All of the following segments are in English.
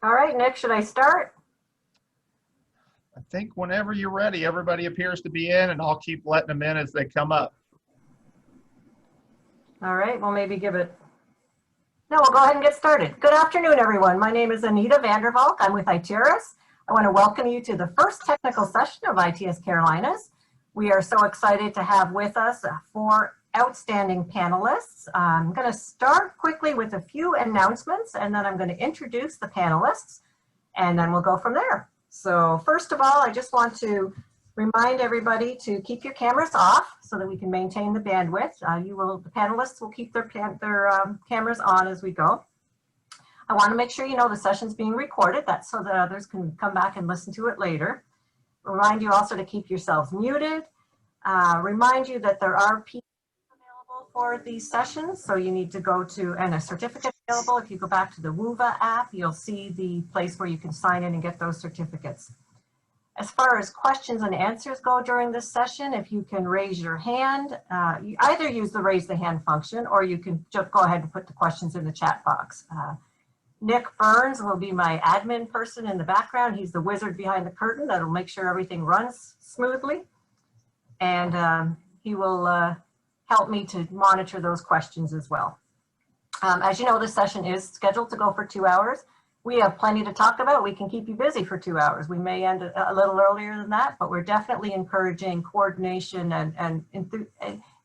All right, Nick, should I start? I think whenever you're ready, everybody appears to be in, and I'll keep letting them in as they come up. All right, well, maybe give it. No, we'll go ahead and get started. Good afternoon, everyone. My name is Anita Vandervalk. I'm with ITERIS. I want to welcome you to the first technical session of ITS Carolinas. We are so excited to have with us four outstanding panelists. I'm going to start quickly with a few announcements, and then I'm going to introduce the panelists, and then we'll go from there. So first of all, I just want to remind everybody to keep your cameras off so that we can maintain the bandwidth. The panelists will keep their cameras on as we go. I want to make sure you know the session's being recorded. That's so that others can come back and listen to it later. Remind you also to keep yourselves muted. Remind you that there are PDFs available for these sessions, so you need to go to, and a certificate available. If you go back to the WUVA app, you'll see the place where you can sign in and get those certificates. As far as questions and answers go during this session, if you can raise your hand, you either use the raise the hand function, or you can just go ahead and put the questions in the chat box. Nick Burns will be my admin person in the background. He's the wizard behind the curtain that'll make sure everything runs smoothly. And he will help me to monitor those questions as well. As you know, this session is scheduled to go for 2 hours. We have plenty to talk about. We can keep you busy for 2 hours. We may end a little earlier than that, but we're definitely encouraging coordination and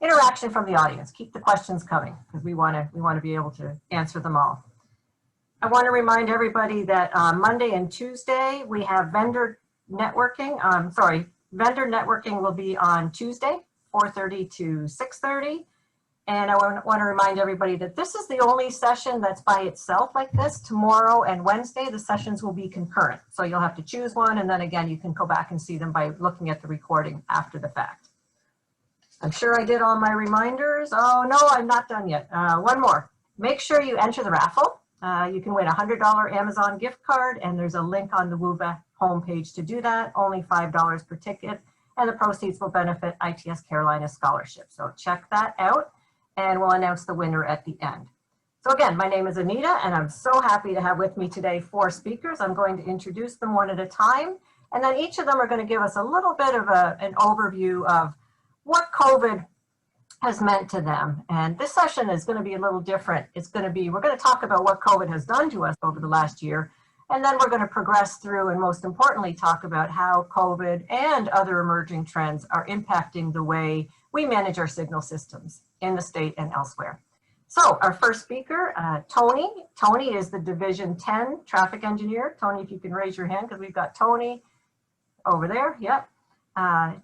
interaction from the audience. Keep the questions coming because we want to be able to answer them all. I want to remind everybody that Monday and Tuesday we have vendor networking. Vendor networking will be on Tuesday, 4:30 to 6:30. And I want to remind everybody that this is the only session that's by itself like this. Tomorrow and Wednesday, the sessions will be concurrent. So you'll have to choose one, and then again, you can go back and see them by looking at the recording after the fact. I'm sure I did all my reminders. Oh, no, I'm not done yet. One more. Make sure you enter the raffle. You can win a $100 Amazon gift card, and there's a link on the WUVA homepage to do that. Only $5 per ticket, and the proceeds will benefit ITS Carolina Scholarship. So check that out, and we'll announce the winner at the end. So again, my name is Anita, and I'm so happy to have with me today 4 speakers. I'm going to introduce them one at a time, and then each of them are going to give us a little bit of an overview of what COVID has meant to them. And this session is going to be a little different. We're going to talk about what COVID has done to us over the last year, and then we're going to progress through and most importantly talk about how COVID and other emerging trends are impacting the way we manage our signal systems in the state and elsewhere. So our first speaker, Tony. Tony is the Division 10 traffic engineer. Tony, if you can raise your hand, because we've got Tony over there. Yep.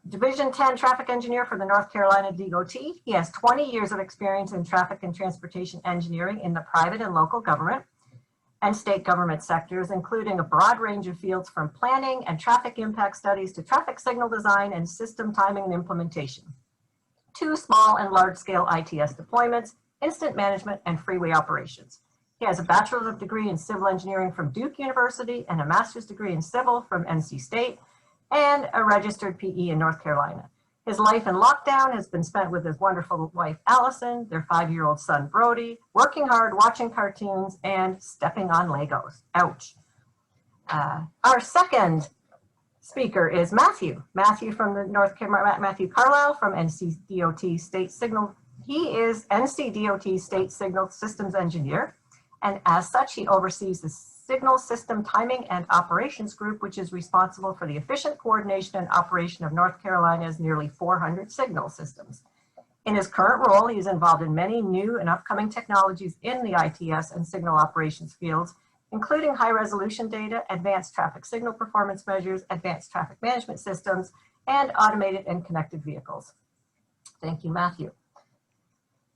Division 10 traffic engineer for the North Carolina DOT. He has 20 years of experience in traffic and transportation engineering in the private and local government and state government sectors, including a broad range of fields from planning and traffic impact studies to traffic signal design and system timing and implementation, to small and large scale ITS deployments, incident management, and freeway operations. He has a bachelor's degree in civil engineering from Duke University and a master's degree in civil from NC State, and a registered PE in North Carolina. His life in lockdown has been spent with his wonderful wife, Allison, their 5-year-old son, Brody, working hard, watching cartoons, and stepping on Legos. Ouch. Our second speaker is Matthew. Matthew from the North Carolina, Matthew Carlisle from NCDOT State Signal. He is NCDOT State Signal Systems Engineer, and as such, he oversees the Signal System Timing and Operations Group, which is responsible for the efficient coordination and operation of North Carolina's nearly 400 signal systems. In his current role, he is involved in many new and upcoming technologies in the ITS and signal operations fields, including high-resolution data, advanced traffic signal performance measures, advanced traffic management systems, and automated and connected vehicles. Thank you, Matthew.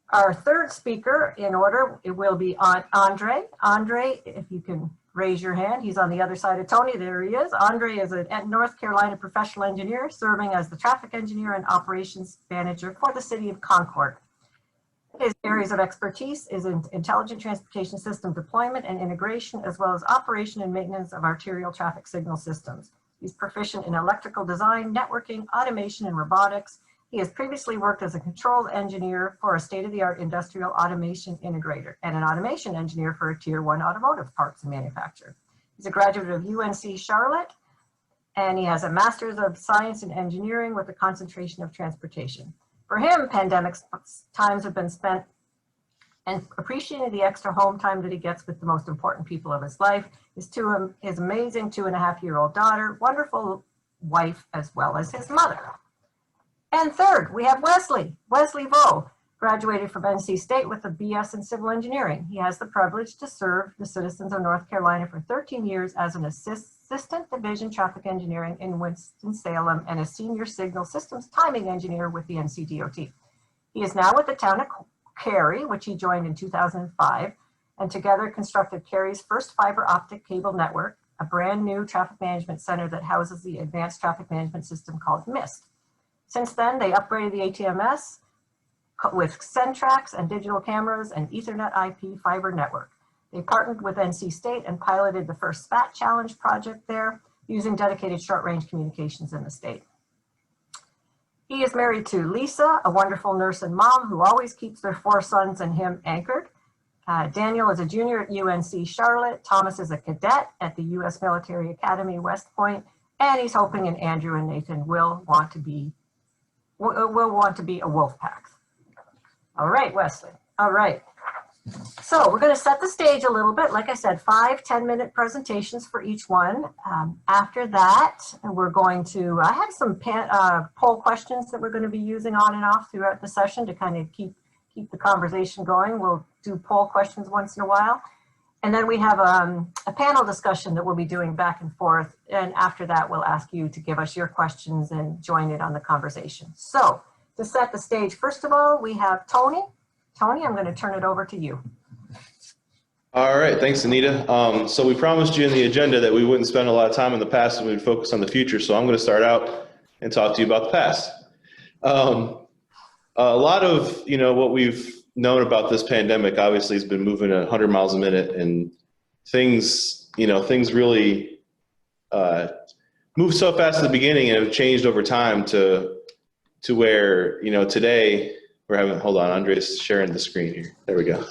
Our third speaker in order, it will be Andre. Andre, if you can raise your hand, he's on the other side of Tony. There he is. Andre is a North Carolina professional engineer serving as the traffic engineer and operations manager for the city of Concord. His areas of expertise is in intelligent transportation system deployment and integration, as well as operation and maintenance of arterial traffic signal systems. He's proficient in electrical design, networking, automation, and robotics. He has previously worked as a controls engineer for a state-of-the-art industrial automation integrator and an automation engineer for a tier 1 automotive parts manufacturer. He's a graduate of UNC Charlotte, and he has a Master's of Science in Engineering with a concentration of transportation. For him, pandemic times have been spent and appreciating the extra home time that he gets with the most important people of his life, his amazing 2.5-year-old daughter, wonderful wife, as well as his mother. And third, we have Wesley Vo, graduated from NC State with a BS in Civil Engineering. He has the privilege to serve the citizens of North Carolina for 13 years as an Assistant Division Traffic Engineering in Winston-Salem and a Senior Signal Systems Timing Engineer with the NCDOT. He is now with the town of Cary, which he joined in 2005, and together constructed Cary's first fiber optic cable network, a brand new traffic management center that houses the advanced traffic management system called MIST. Since then, they upgraded the ATMS with Centrax and digital cameras and Ethernet IP fiber network. They partnered with NC State and piloted the first SPAT Challenge project there using dedicated short-range communications in the state. He is married to Lisa, a wonderful nurse and mom who always keeps their 4 sons and him anchored. Daniel is a junior at UNC Charlotte. Thomas is a cadet at the U.S. Military Academy, West Point, and he's hoping and Andrew and Nathan will want to be a wolf pack. All right, Wesley. All right. So we're going to set the stage a little bit. Like I said, 5 10-minute presentations for each one. After that, we're going to, I have some poll questions that we're going to be using on and off throughout the session to kind of keep the conversation going. We'll do poll questions once in a while. And then we have a panel discussion that we'll be doing back and forth. And after that, we'll ask you to give us your questions and join in on the conversation. So to set the stage, first of all, we have Tony. Tony, I'm going to turn it over to you. All right, thanks, Anita. So we promised you in the agenda that we wouldn't spend a lot of time in the past and we'd focus on the future. So I'm going to start out and talk to you about the past. A lot of, what we've known about this pandemic obviously has been moving at 100 miles a minute, and things really moved so fast at the beginning and have changed over time to where, today we're having, hold on, Andre's sharing the screen here. There we go.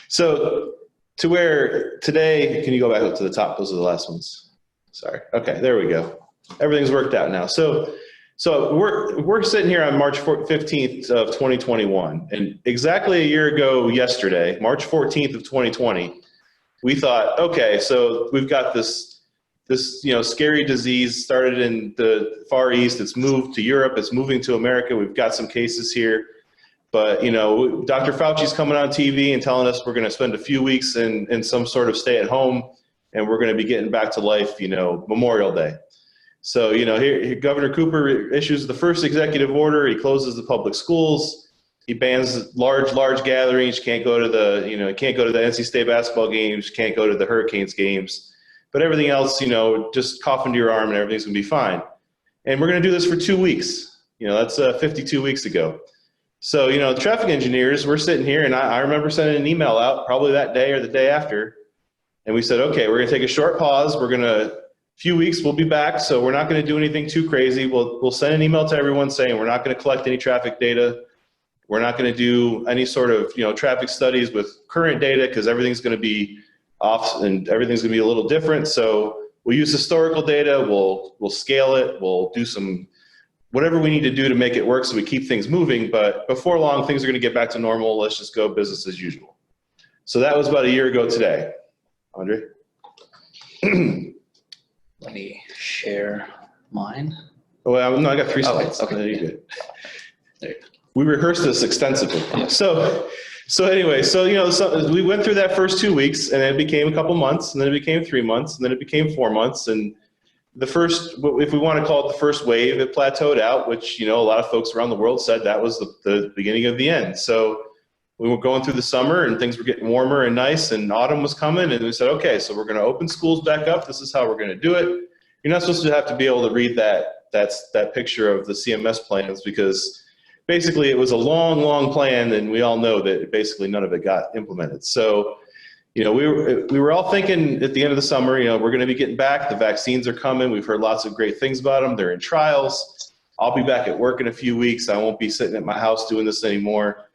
So to where today, can you go back up to the top? Those are the last ones. Sorry. Okay, there we go. Everything's worked out now. So we're sitting here on March 15th of 2021, and exactly a year ago yesterday, March 14th of 2020, we thought, okay, so we've got this scary disease started in the Far East. It's moved to Europe. It's moving to America. We've got some cases here. But, Dr. Fauci's coming on TV and telling us we're going to spend a few weeks in some sort of stay at home, and we're going to be getting back to life, Memorial Day. So, here Governor Cooper issues the first executive order. He closes the public schools. He bans large gatherings. You can't go to the, can't go to the NC State basketball games. You can't go to the Hurricanes games. But everything else, just cough into your arm and everything's going to be fine. And we're going to do this for 2 weeks. That's 52 weeks ago. So, traffic engineers, we're sitting here, and I remember sending an email out probably that day or the day after. And we said, okay, we're going to take a short pause. Few weeks, we'll be back. So we're not going to do anything too crazy. We'll send an email to everyone saying we're not going to collect any traffic data. We're not going to do any sort of, traffic studies with current data because everything's going to be off and everything's going to be a little different. So we'll use historical data. We'll scale it. We'll do whatever we need to do to make it work so we keep things moving. But before long, things are going to get back to normal. Let's just go business as usual. So that was about a year ago today. Andre? Let me share mine. Oh, well, no, I got 3 Oh, slides. okay. No, you're good. There. We rehearsed this extensively. So anyway, we went through that first 2 weeks, and then it became a couple months, and then it became 3 months, and then it became 4 months. And the first, if we want to call it the first wave, it plateaued out, which, a lot of folks around the world said that was the beginning of the end. So we were going through the summer and things were getting warmer and nice, and autumn was coming, and we said, okay, so we're going to open schools back up. This is how we're going to do it. You're not supposed to have to be able to read that picture of the CMS plans, because basically it was a long plan, and we all know that basically none of it got implemented. So, we were all thinking at the end of the summer, we're going to be getting back. The vaccines are coming. We've heard lots of great things about them. They're in trials. I'll be back at work in a few weeks. I won't be sitting at my house doing this anymore.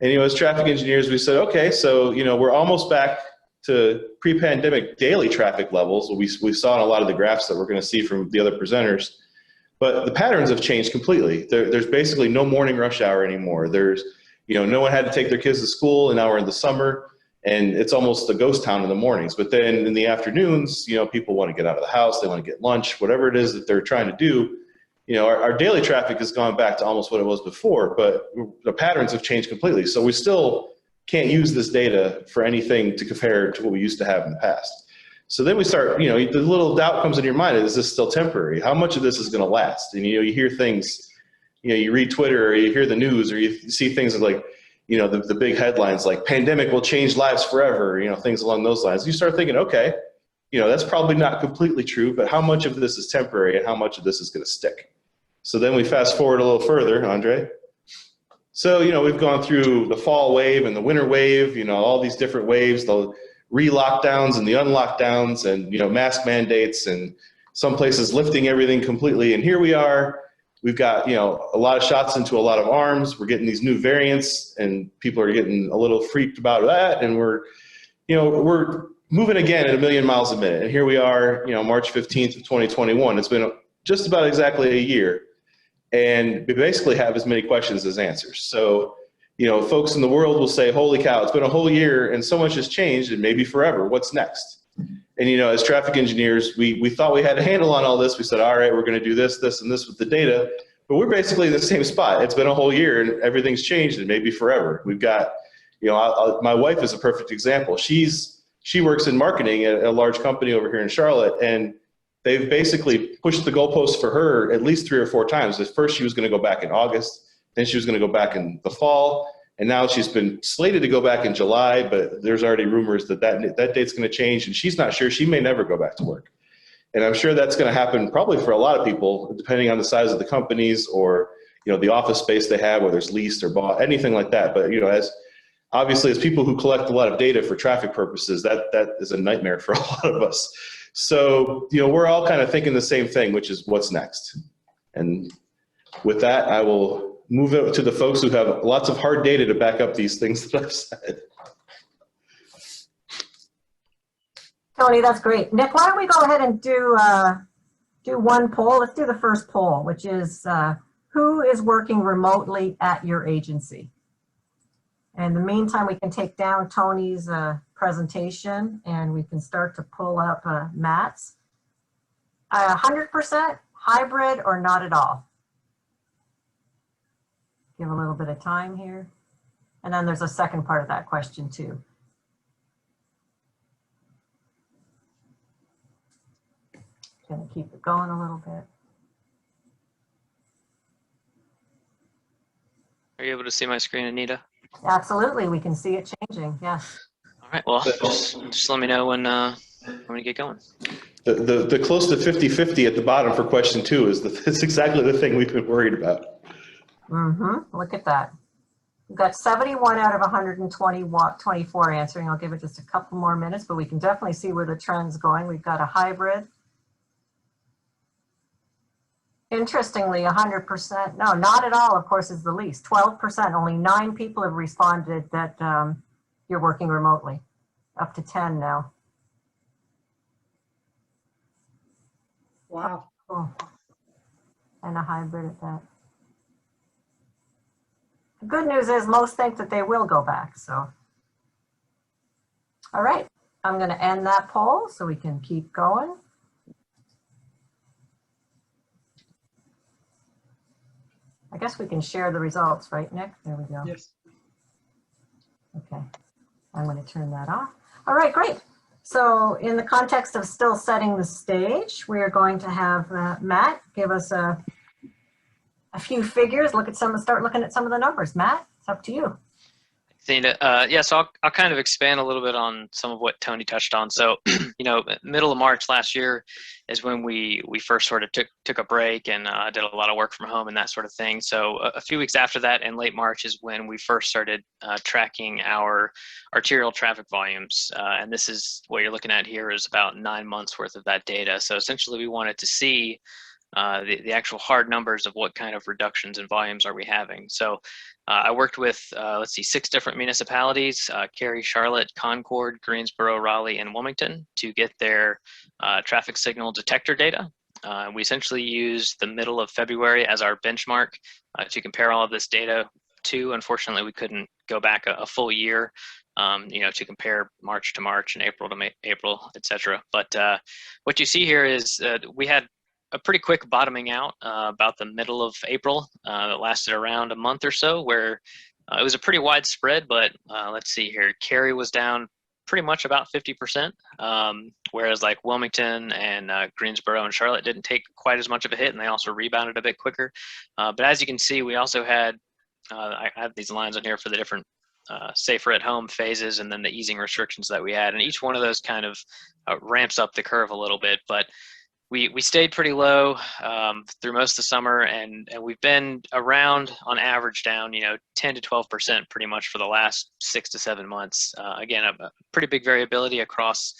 And, as traffic engineers, we said, okay, so, we're almost back to pre-pandemic daily traffic levels. We saw in a lot of the graphs that we're going to see from the other presenters, but the patterns have changed completely. There's basically no morning rush hour anymore. No one had to take their kids to school, and now we're in the summer, and it's almost a ghost town in the mornings. But then in the afternoons, people want to get out of the house, they want to get lunch, whatever it is that they're trying to do. Our daily traffic has gone back to almost what it was before, but the patterns have changed completely. So we still can't use this data for anything to compare to what we used to have in the past. So then we start, the little doubt comes in your mind, is this still temporary? How much of this is going to last? And, you hear things, you read Twitter or you hear the news or you see things like, the big headlines like pandemic will change lives forever, things along those lines. You start thinking, okay, that's probably not completely true, but how much of this is temporary and how much of this is going to stick? So then we fast forward a little further, Andre. So, we've gone through the fall wave and the winter wave, all these different waves, the re-lockdowns and the unlockdowns and, mask mandates and some places lifting everything completely. And here we are, we've got, a lot of shots into a lot of arms. We're getting these new variants and people are getting a little freaked about that. And we're moving again at 1,000,000 miles a minute. And here we are, March 15th of 2021. It's been just about exactly a year. And we basically have as many questions as answers. So, folks in the world will say, holy cow, it's been a whole year and so much has changed and maybe forever. What's next? And, as traffic engineers, we thought we had a handle on all this. We said, all right, we're going to do this, this, and this with the data. But we're basically in the same spot. It's been a whole year and everything's changed and maybe forever. We've got, my wife is a perfect example. She works in marketing at a large company over here in Charlotte, and they've basically pushed the goalposts for her at least 3 or 4 times. At first, she was going to go back in August. Then she was going to go back in the fall. And now she's been slated to go back in July, but there's already rumors that date's going to change. And she's not sure. She may never go back to work. And I'm sure that's going to happen probably for a lot of people, depending on the size of the companies or, the office space they have, whether it's leased or bought, anything like that. But, as people who collect a lot of data for traffic purposes, that is a nightmare for a lot of us. So, we're all kind of thinking the same thing, which is what's next. And with that, I will move it to the folks who have lots of hard data to back up these things that I've said. Tony, that's great. Nick, why don't we go ahead and do one poll? Let's do the first poll, which is who is working remotely at your agency? And in the meantime, we can take down Tony's presentation and we can start to pull up Matt's. 100%, hybrid, or not at all? Give a little bit of time here. And then there's a second part of that question too. Gonna keep it going a little bit. Are you able to see my screen, Anita? Absolutely, we can see it changing, yes. All right, well, just let me know when we get going. The close to 50-50 at the bottom for question 2 that's exactly the thing we've been worried about. Look at that. We've got 71 out of 124 answering. I'll give it just a couple more minutes, but we can definitely see where the trend's going. We've got a hybrid. Interestingly, 100%, no, not at all, of course, is the least. 12%, only 9 people have responded that you're working remotely, up to 10 now. Wow. Cool. And a hybrid at that. The good news is most think that they will go back, so. All right, I'm gonna end that poll so we can keep going. I guess we can share the results, right, Nick? There we go. Yes. Okay, I'm going to turn that off. All right, great. So in the context of still setting the stage, we are going to have Matt give us a few figures, start looking at some of the numbers. Matt, it's up to you. Yeah, so I'll kind of expand a little bit on some of what Tony touched on. So, middle of March last year is when we first sort of took a break and did a lot of work from home and that sort of thing. So a few weeks after that, in late March, is when we first started tracking our arterial traffic volumes. And this is what you're looking at here is about 9 months worth of that data. So essentially we wanted to see the actual hard numbers of what kind of reductions in volumes are we having. So I worked with, let's see, 6 different municipalities, Cary, Charlotte, Concord, Greensboro, Raleigh, and Wilmington, to get their traffic signal detector data. We essentially used the middle of February as our benchmark to compare all of this data to. Unfortunately, we couldn't go back a full year, to compare March to March and April to April, et cetera. But what you see here is we had a pretty quick bottoming out about the middle of April. It lasted around a month or so, where it was a pretty wide spread, but let's see here. Cary was down pretty much about 50%, whereas like Wilmington and Greensboro and Charlotte didn't take quite as much of a hit, and they also rebounded a bit quicker. But as you can see, we also had, I have these lines on here for the different safer at home phases, and then the easing restrictions that we had. And each one of those kind of ramps up the curve a little bit, but we stayed pretty low through most of the summer, and we've been around on average down 10 to 12% pretty much for the last 6 to 7 months. Again, a pretty big variability across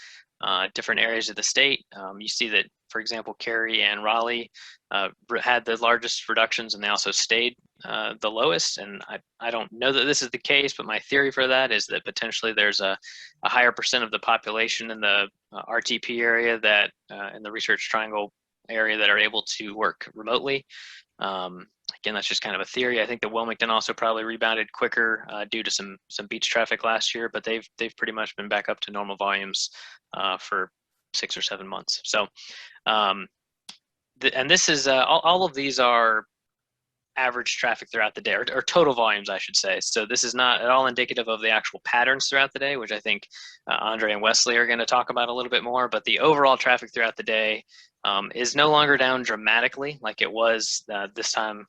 different areas of the state. You see that, for example, Cary and Raleigh had the largest reductions, and they also stayed the lowest. And I don't know that this is the case, but my theory for that is that potentially there's a higher percent of the population in the RTP area, that in the Research Triangle area, that are able to work remotely. Again, that's just kind of a theory. I think that Wilmington also probably rebounded quicker due to some beach traffic last year, but they've pretty much been back up to normal volumes for 6 or 7 months. So, and this is all of these are average traffic throughout the day, or total volumes, I should say. So this is not at all indicative of the actual patterns throughout the day, which I think Andre and Wesley are going to talk about a little bit more. But the overall traffic throughout the day is no longer down dramatically like it was this time,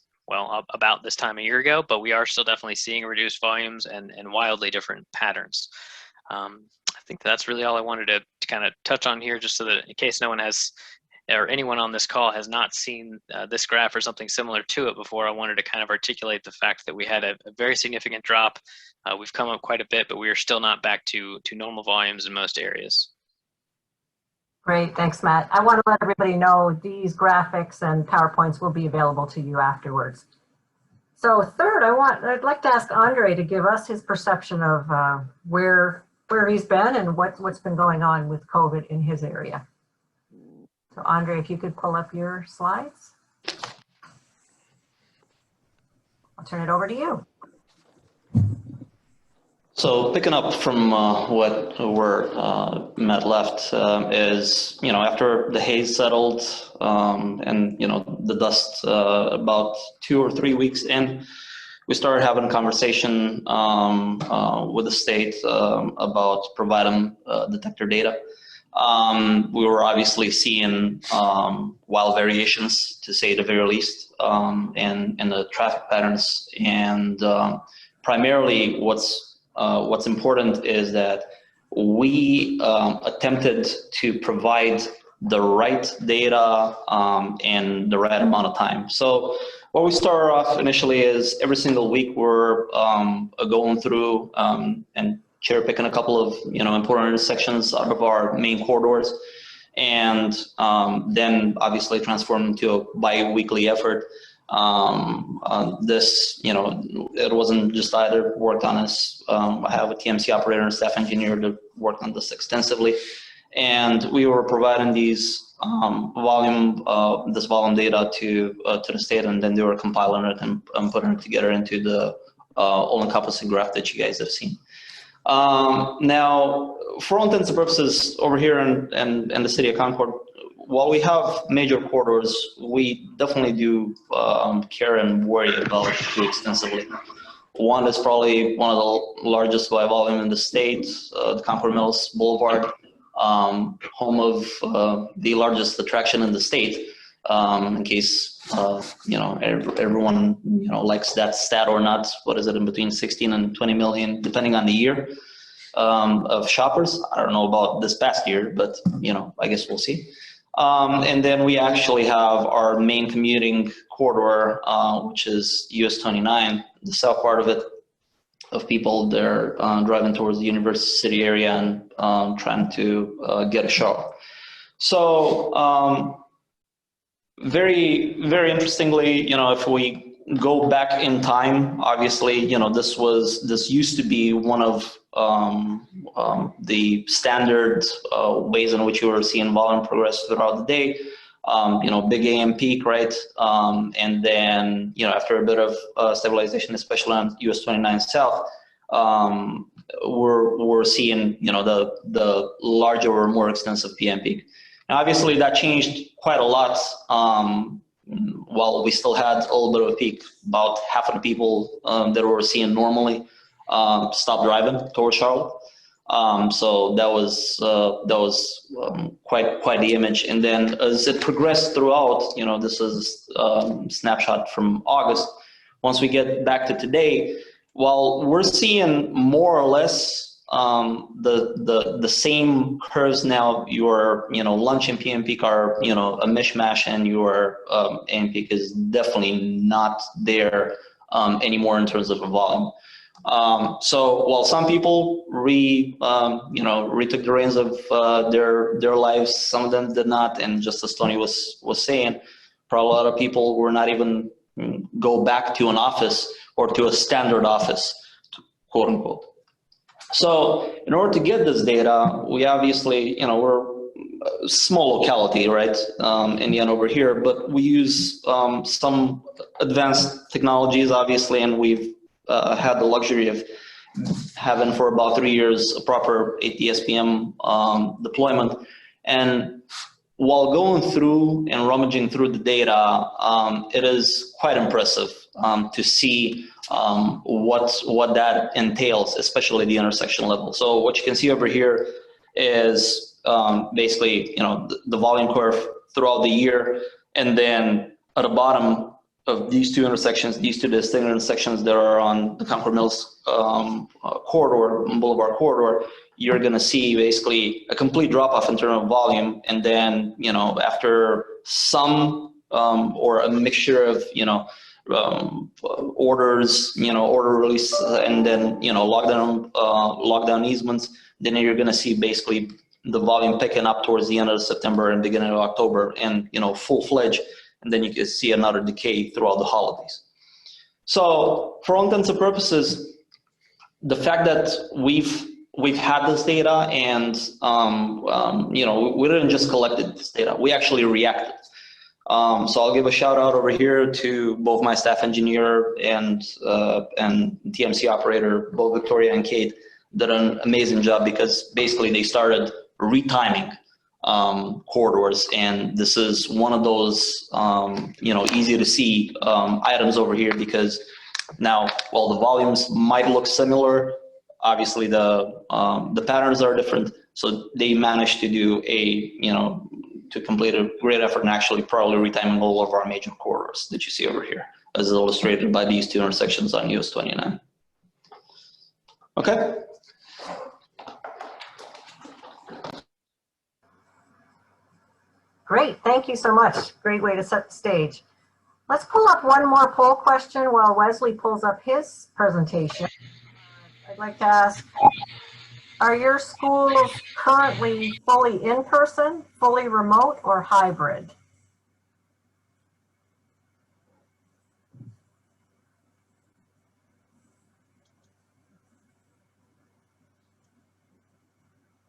about this time a year ago, but we are still definitely seeing reduced volumes and wildly different patterns. I think that's really all I wanted to kind of touch on here, just so that in case no one has, or anyone on this call has not seen this graph or something similar to it before, I wanted to kind of articulate the fact that we had a very significant drop. We've come up quite a bit, but we are still not back to normal volumes in most areas. Great, thanks, Matt. I want to let everybody know these graphics and PowerPoints will be available to you afterwards. So third, I'd like to ask Andre to give us his perception of where he's been and what's been going on with COVID in his area. So Andre, if you could pull up your slides. I'll turn it over to you. So picking up from where Matt left is, after the haze settled and, the dust about 2 or 3 weeks in, we started having a conversation with the state about providing detector data. We were obviously seeing wild variations, to say the very least, in the traffic patterns. And primarily what's important is that we attempted to provide the right data in the right amount of time. So what we started off initially is every single week we're going through and cherry picking a couple of important intersections out of our main corridors, and then obviously transform into a bi-weekly effort. This, it wasn't just either worked on as I have a TMC operator and staff engineer that worked on this extensively, and we were providing these volume data to the state, and then they were compiling it and putting it together into the all-encompassing graph that you guys have seen. Now, for all intents and purposes, over here in the city of Concord, while we have major corridors, we definitely do care and worry about it too extensively. One is probably one of the largest by volume in the state, the Concord Mills Boulevard, home of the largest attraction in the state. In case everyone likes that stat or not. What is it, in between 16 and 20 million, depending on the year, of shoppers? I don't know about this past year, but I guess we'll see. And then we actually have our main commuting corridor, which is US 29, the south part of it, of people they're driving towards the University City area and trying to get a shower. So very, very interestingly, if we go back in time, obviously, this used to be one of the standard ways in which you were seeing volume progress throughout the day. Big AM peak, right? And then, after a bit of stabilization, especially on US 29 South, we're seeing, the larger or more extensive PM peak. Now, obviously, that changed quite a lot. While we still had a little bit of a peak, about half of the people that we were seeing normally stopped driving towards Charlotte. So that was quite the image. And then as it progressed throughout, this is a snapshot from August. Once we get back to today, while we're seeing more or less the same curves now, your lunch and PM peak are a mishmash, and your AM peak is definitely not there anymore in terms of a volume. So while some people retook the reins of their lives, some of them did not, and just as Tony was saying, probably a lot of people were not even go back to an office or to a standard office, quote unquote. So in order to get this data, we obviously, we're a small locality, right, Indiana over here, but we use some advanced technologies, obviously, and we've had the luxury of having for about 3 years a proper ATSPM deployment. And while going through and rummaging through the data, it is quite impressive to see what that entails, especially the intersection level. So what you can see over here is basically the volume curve throughout the year, and then at the bottom of these two intersections, these two distinct intersections that are on the Concord Mills corridor, Boulevard corridor, you're going to see basically a complete drop-off in terms of volume. And then, after some or a mixture of, orders, order release, and then, lockdown easements, then you're going to see basically the volume picking up towards the end of September and beginning of October, and, full-fledged. And then you can see another decay throughout the holidays. So for all intents and purposes, the fact that we've had this data, and we didn't just collect this data, we actually reacted. So I'll give a shout out over here to both my staff engineer and TMC operator, both Victoria and Kate, did an amazing job, because basically they started retiming corridors, and this is one of those easy to see items over here, because now, while the volumes might look similar, obviously the patterns are different. So they managed to do to complete a great effort in actually probably retiming all of our major corridors that you see over here, as illustrated by these two intersections on US 29. Okay. Great, thank you so much. Great way to set the stage. Let's pull up one more poll question while Wesley pulls up his presentation. I'd like to ask, are your schools currently fully in-person, fully remote, or hybrid?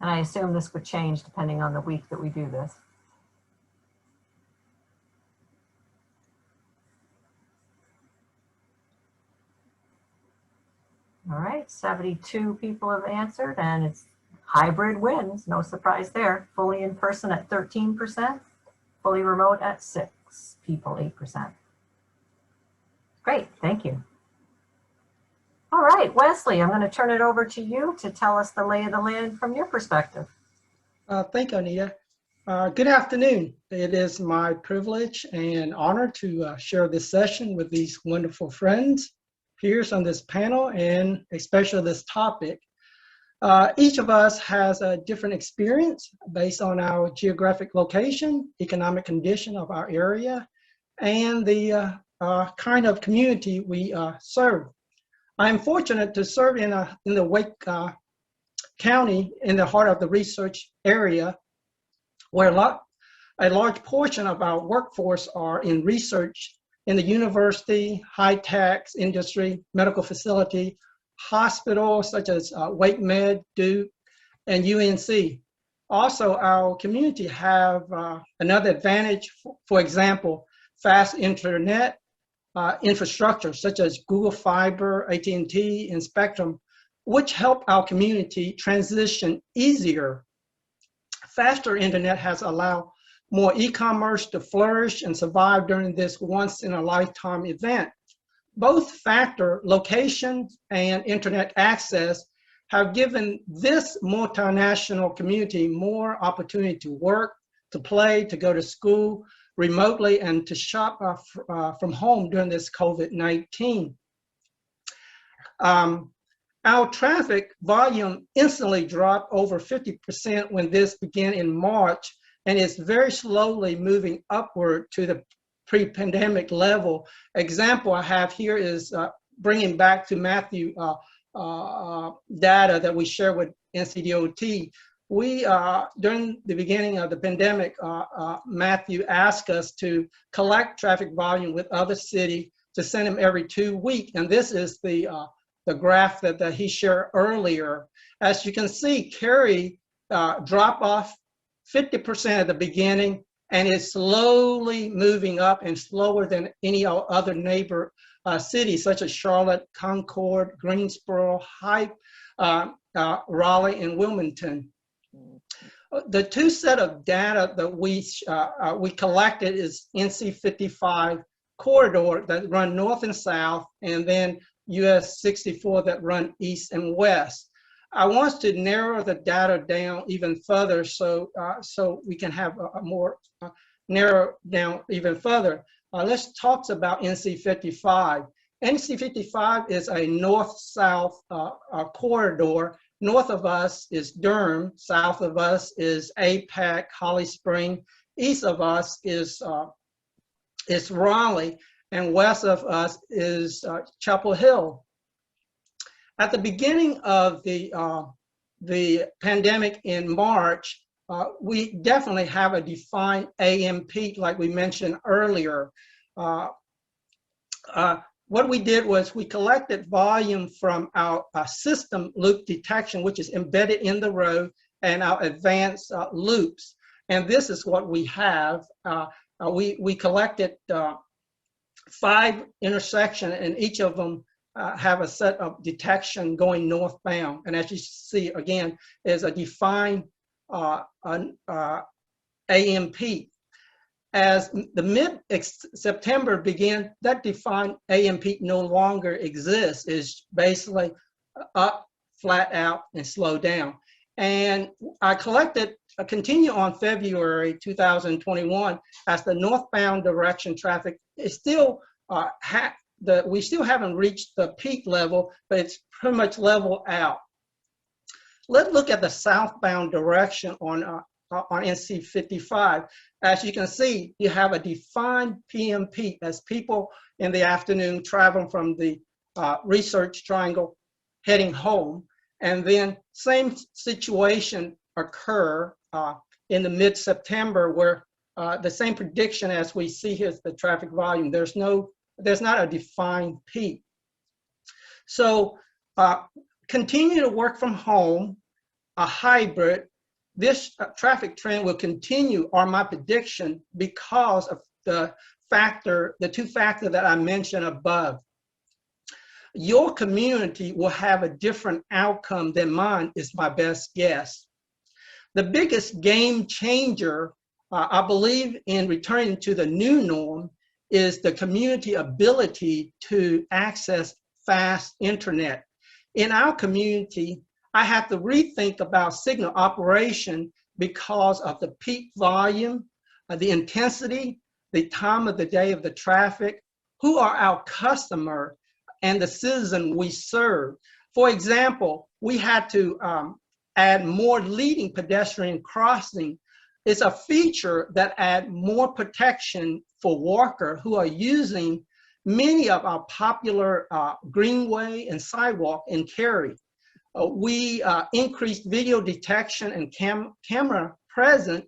And I assume this would change depending on the week that we do this. All right, 72 people have answered, and it's hybrid wins. No surprise there. Fully in person at 13%, fully remote at 6 people, 8%. Great, thank you. All right, Wesley, I'm going to turn it over to you to tell us the lay of the land from your perspective. Thank you, Anita. Good afternoon. It is my privilege and honor to share this session with these wonderful friends, peers on this panel, and especially this topic. Each of us has a different experience based on our geographic location, economic condition of our area, and the kind of community we serve. I'm fortunate to serve in the Wake County, in the heart of the research area, where A large portion of our workforce are in research in the university, high-tech industry, medical facility, hospitals such as Wake Med, Duke, and UNC. Also, our community have another advantage, for example, fast internet infrastructure such as Google Fiber, AT&T, and Spectrum, which help our community transition easier. Faster internet has allowed more e-commerce to flourish and survive during this once-in-a-lifetime event. Both factor, location, and internet access have given this multinational community more opportunity to work, to play, to go to school remotely, and to shop from home during this COVID-19. Our traffic volume instantly dropped over 50% when this began in March, and is very slowly moving upward to the pre-pandemic level. Example I have here is bringing back to Matthew data that we share with NCDOT. We, during the beginning of the pandemic, Matthew asked us to collect traffic volume with other cities to send them every 2 weeks. And this is the graph that he shared earlier. As you can see, Cary drop off 50% at the beginning, and it's slowly moving up and slower than any other neighbor cities such as Charlotte, Concord, Greensboro, Hype, Raleigh, and Wilmington. The two set of data that we collected is NC 55 corridor that run north and south, and then US 64 that run east and west. I want to narrow the data down even further so we can have a more narrow down even further. Let's talk about NC 55. NC 55 is a north-south corridor. North of us is Durham, south of us is Apex, Holly Spring, east of us is Raleigh, and west of us is Chapel Hill. At the beginning of the pandemic in March, we definitely have a defined AM peak, like we mentioned earlier. What we did was we collected volume from our system loop detection, which is embedded in the road, and our advanced loops. And this is what we have. We collected 5 intersections, and each of them have a set of detection going northbound. And as you see, again, is a defined AM peak. As the mid-September began, that defined AM peak no longer exists. It's basically up, flat out, and slow down. And I continue on February 2021 as the northbound direction traffic is still we still haven't reached the peak level, but it's pretty much leveled out. Let's look at the southbound direction on NC 55. As you can see, you have a defined PM peak as people in the afternoon traveling from the Research Triangle heading home. And then same situation occur in the mid-September where the same prediction as we see here is the traffic volume. There's not a defined peak. So continue to work from home, a hybrid. This traffic trend will continue, or my prediction, because of the two factors that I mentioned above. Your community will have a different outcome than mine, is my best guess. The biggest game changer, I believe, in returning to the new norm is the community ability to access fast internet. In our community, I have to rethink about signal operation because of the peak volume, the intensity, the time of the day of the traffic, who are our customer, and the citizen we serve. For example, we had to add more leading pedestrian crossing. It's a feature that adds more protection for walkers who are using many of our popular greenway and sidewalk in Cary. We increased video detection and camera present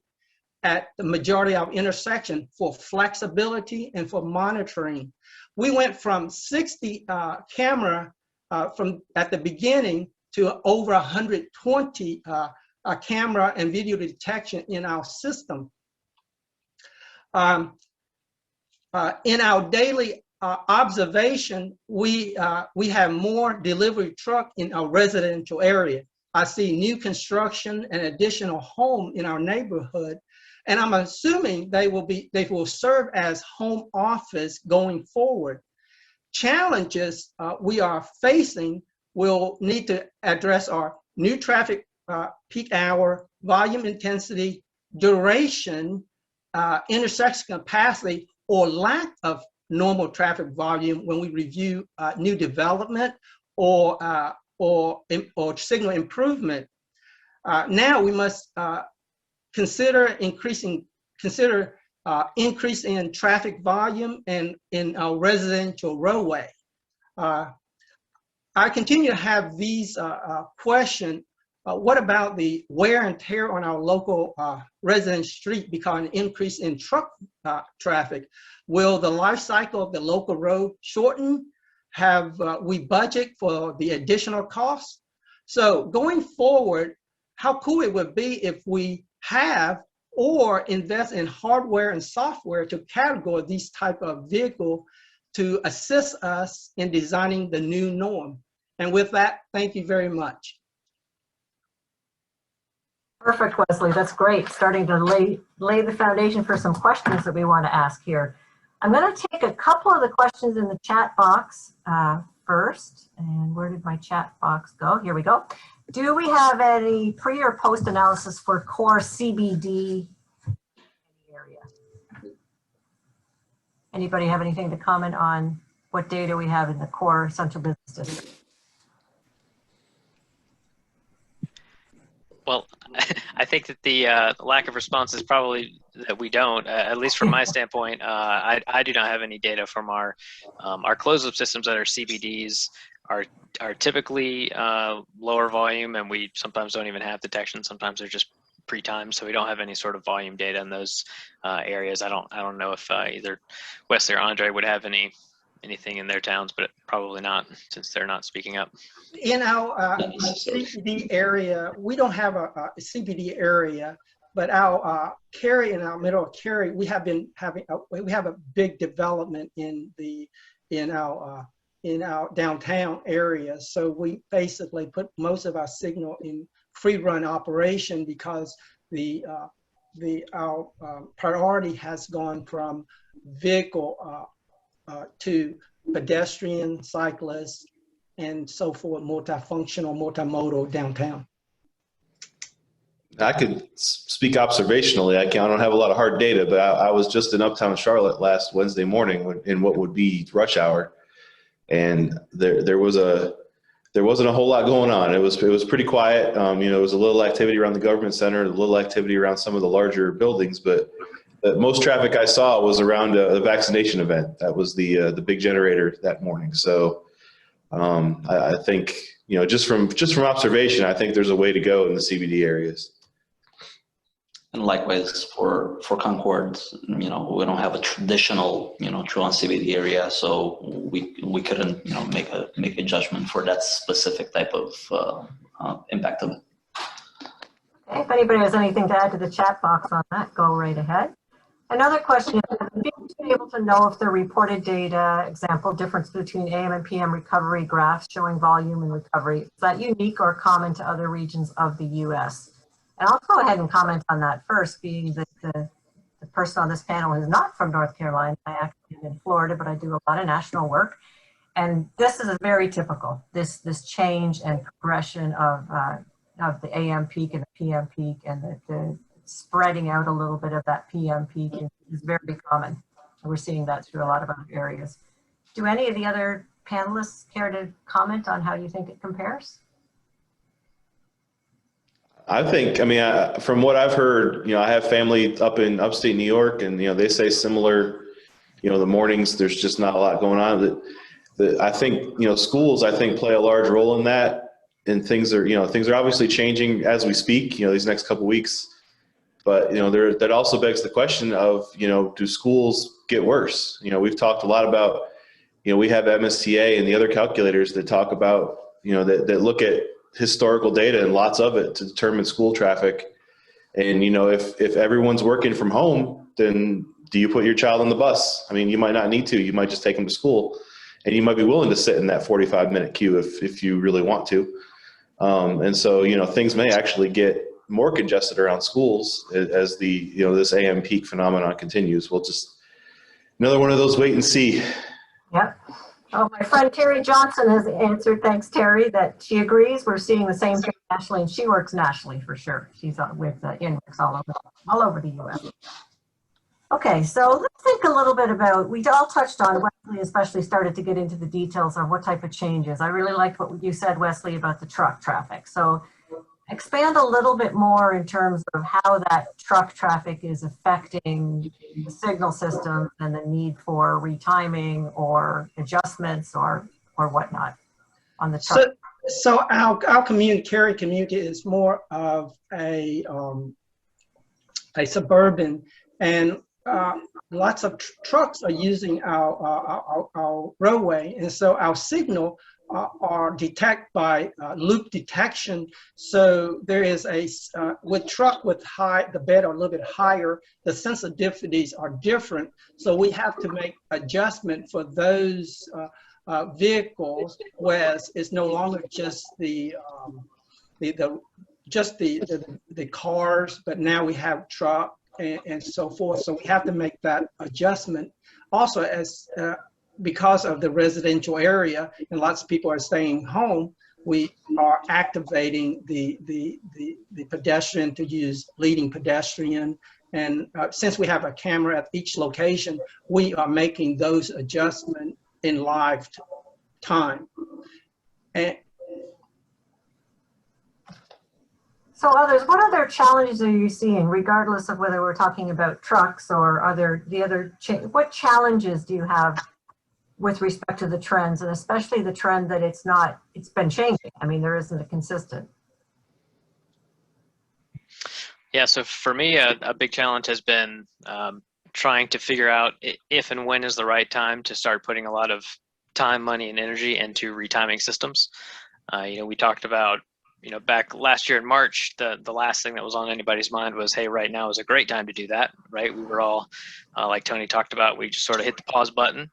at the majority of intersection for flexibility and for monitoring. We went from 60 camera from at the beginning to over 120 camera and video detection in our system. In our daily observation, we have more delivery truck in our residential area. I see new construction and additional home in our neighborhood, and I'm assuming they will serve as home office going forward. Challenges we are facing will need to address our new traffic peak hour, volume intensity, duration, intersection capacity, or lack of normal traffic volume when we review new development or signal improvement. Now we must consider increase in traffic volume and in our residential roadway. I continue to have these questions. What about the wear and tear on our local residential street because of an increase in truck traffic? Will the life cycle of the local road shorten? Have we budget for the additional costs? So going forward, how cool it would be if we have or invest in hardware and software to categorize these type of vehicle to assist us in designing the new norm. And with that, thank you very much. Perfect, Wesley. That's great. Starting to lay the foundation for some questions that we want to ask here. I'm going to take a couple of the questions in the chat box first. And where did my chat box go? Here we go. Do we have any pre or post analysis for core CBD area? Anybody have anything to comment on what data we have in the core central business district? Well, I think that the lack of response is probably that we don't, at least from my standpoint. I do not have any data from our closed-loop systems that are CBDs are typically lower volume, and we sometimes don't even have detection. Sometimes they're just pre-timed, so we don't have any sort of volume data in those areas. I don't know if either Wesley or Andre would have anything in their towns, but probably not, since they're not speaking up. In our CBD area, we don't have a CBD area, but our Cary and our middle of Cary, we have been having we have a big development in our downtown area. So we basically put most of our signal in free run operation because our priority has gone from vehicle to pedestrian, cyclists, and so forth, multifunctional, multimodal downtown. I could speak observationally. I don't have a lot of hard data, but I was just in Uptown Charlotte last Wednesday morning in what would be rush hour, and there wasn't a whole lot going on. It was pretty quiet. It was a little activity around the government center, a little activity around some of the larger buildings, but most traffic I saw was around a vaccination event. That was the big generator that morning. So I think just from observation, I think there's a way to go in the CBD areas. And likewise for Concord, we don't have a traditional, true on CBD area, so we couldn't, make a judgment for that specific type of impact of it. Okay, if anybody has anything to add to the chat box on that, go right ahead. Another question, being able to know if the reported data, example, difference between AM and PM recovery graphs showing volume and recovery, is that unique or common to other regions of the US? And I'll go ahead and comment on that first, being that the person on this panel is not from North Carolina. I actually am in Florida, but I do a lot of national work. And this is very typical, this change and progression of the AM peak and the PM peak, and the spreading out a little bit of that PM peak is very common. And we're seeing that through a lot of other areas. Do any of the other panelists care to comment on how you think it compares? I think, from what I've heard, I have family up in upstate New York, and, they say similar, the mornings, there's just not a lot going on. I think, schools, play a large role in that, and things are obviously changing as we speak, these next couple of weeks. But, that also begs the question of, do schools get worse? We've talked a lot about, we have MSTA and the other calculators that talk about, that look at historical data and lots of it to determine school traffic. And, if everyone's working from home, then do you put your child on the bus? I mean, you might not need to. You might just take them to school, and you might be willing to sit in that 45-minute queue if you really want to. And so, things may actually get more congested around schools as the, this AM peak phenomenon continues. We'll just, another one of those wait and see. Yep. Oh, my friend Terry Johnson has answered, thanks Terry, that she agrees. We're seeing the same thing nationally, and she works nationally for sure. She's with INRIX all over the US. Okay, so let's think a little bit about, we all touched on, Wesley especially started to get into the details on what type of changes. I really liked what you said, Wesley, about the truck traffic. So expand a little bit more in terms of how that truck traffic is affecting the signal system and the need for retiming or adjustments or whatnot on the truck. So our community, Cary community, is more of a suburban, and lots of trucks are using our roadway, and so our signal are detected by loop detection. So there is with truck with the bed are a little bit higher, the sensitivities are different. So we have to make adjustment for those vehicles, whereas it's no longer just the cars, but now we have truck and so forth. So we have to make that adjustment. Also, as because of the residential area and lots of people are staying home, we are activating the pedestrian to use leading pedestrian. And since we have a camera at each location, we are making those adjustments in live time. And so what other challenges are you seeing, regardless of whether we're talking about trucks or what challenges do you have with respect to the trends, and especially the trend that it's been changing? I mean, there isn't a consistent. Yeah, so for me, a big challenge has been trying to figure out if and when is the right time to start putting a lot of time, money, and energy into retiming systems. We talked about, back last year in March, the last thing that was on anybody's mind was, hey, right now is a great time to do that, right? We were all, like Tony talked about, we just sort of hit the pause button.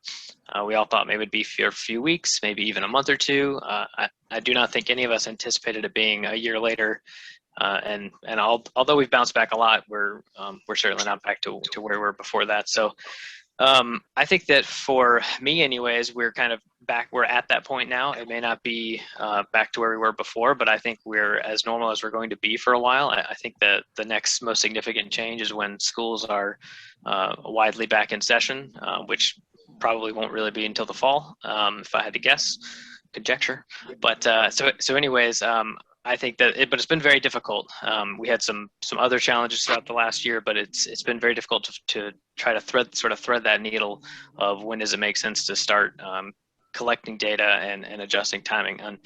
We all thought maybe it'd be for a few weeks, maybe even a month or two. I do not think any of us anticipated it being a year later. And although we've bounced back a lot, we're certainly not back to where we were before that. So I think that for me anyways, we're kind of we're at that point now. It may not be back to where we were before, but I think we're as normal as we're going to be for a while. I think that the next most significant change is when schools are widely back in session, which probably won't really be until the fall, if I had to guess, conjecture. But so anyways, I think that but it's been very difficult. We had some other challenges throughout the last year, but it's been very difficult to try to thread that needle of when does it make sense to start collecting data and adjusting timing. And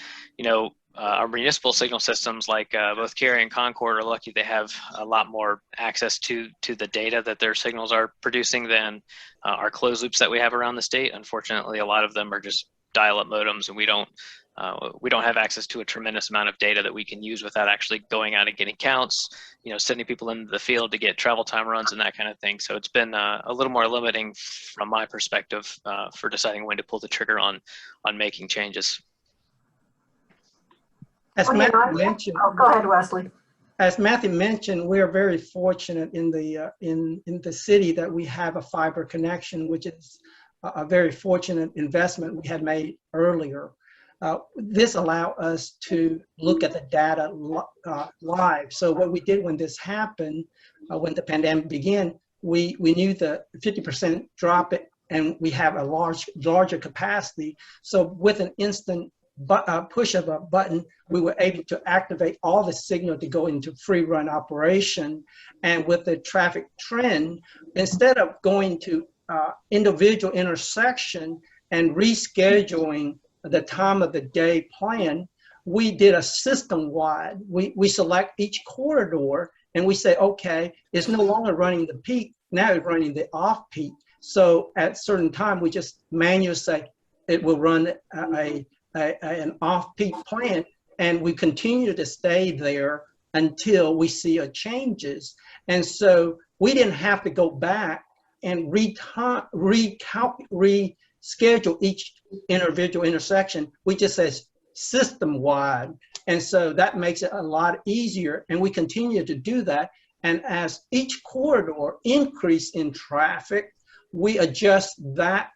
our municipal signal systems, like both Cary and Concord, are lucky they have a lot more access to the data that their signals are producing than our closed loops that we have around the state. Unfortunately, a lot of them are just dial-up modems, and we don't have access to a tremendous amount of data that we can use without actually going out and getting counts, sending people into the field to get travel time runs and that kind of thing. So it's been a little more limiting from my perspective for deciding when to pull the trigger on making changes. As Matthew mentioned, go ahead, Wesley. As Matthew mentioned, we are very fortunate in the city that we have a fiber connection, which is a very fortunate investment we had made earlier. This allowed us to look at the data live. So what we did when this happened, when the pandemic began, we knew the 50% drop, and we have a larger capacity. So with an instant push of a button, we were able to activate all the signal to go into free run operation. And with the traffic trend, instead of going to individual intersection and rescheduling the time of the day plan, we did a system-wide. We select each corridor and we say, okay, it's no longer running the peak, now it's running the off-peak. So at certain time, we just manually say it will run an off-peak plan, and we continue to stay there until we see a changes. And so we didn't have to go back and reschedule each individual intersection. We just says system-wide. And so that makes it a lot easier, and we continue to do that. And as each corridor increase in traffic, we adjust that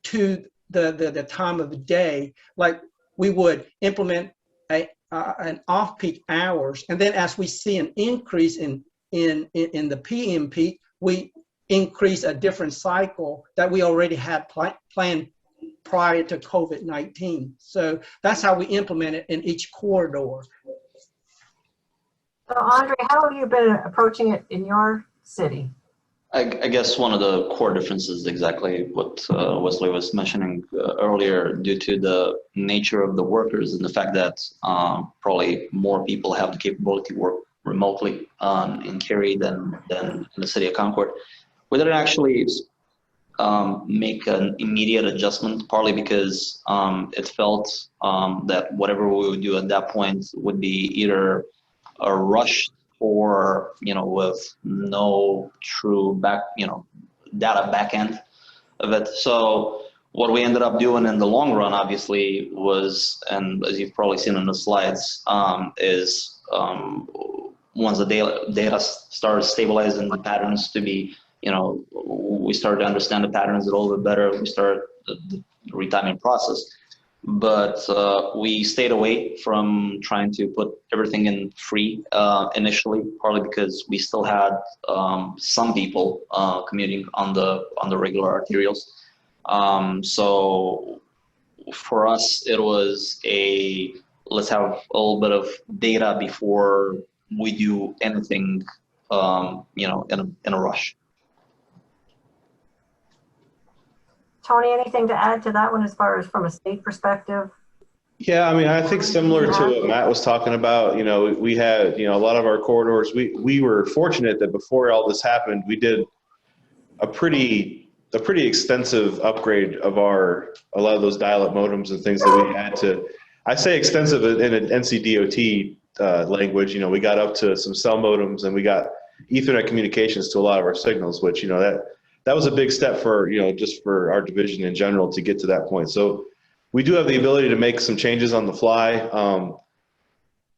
to the time of the day. Like we would implement an off-peak hours, and then as we see an increase in the PM peak, we increase a different cycle that we already had planned prior to COVID-19. So that's how we implement it in each corridor. So Andre, how have you been approaching it in your city? I guess one of the core differences is exactly what Wesley was mentioning earlier, due to the nature of the workers and the fact that probably more people have the capability to work remotely in Cary than in the city of Concord. We didn't actually make an immediate adjustment, partly because it felt that whatever we would do at that point would be either a rush or, with no true data backend of it. So what we ended up doing in the long run, obviously, was, and as you've probably seen in the slides, is once the data started stabilizing the patterns to be, we started to understand the patterns a little bit better. We started the retiming process. But we stayed away from trying to put everything in free initially, partly because we still had some people commuting on the regular arterials. So for us, it was let's have a little bit of data before we do anything, in a rush. Tony, anything to add to that one as far as from a state perspective? Yeah, I mean, I think similar to what Matt was talking about, we had, a lot of our corridors, we were fortunate that before all this happened, we did a pretty extensive upgrade of a lot of those dial-up modems and things that we had to, I say extensive in an NCDOT language, we got up to some cell modems and we got Ethernet communications to a lot of our signals, which, that was a big step for, just for our division in general to get to that point. So we do have the ability to make some changes on the fly.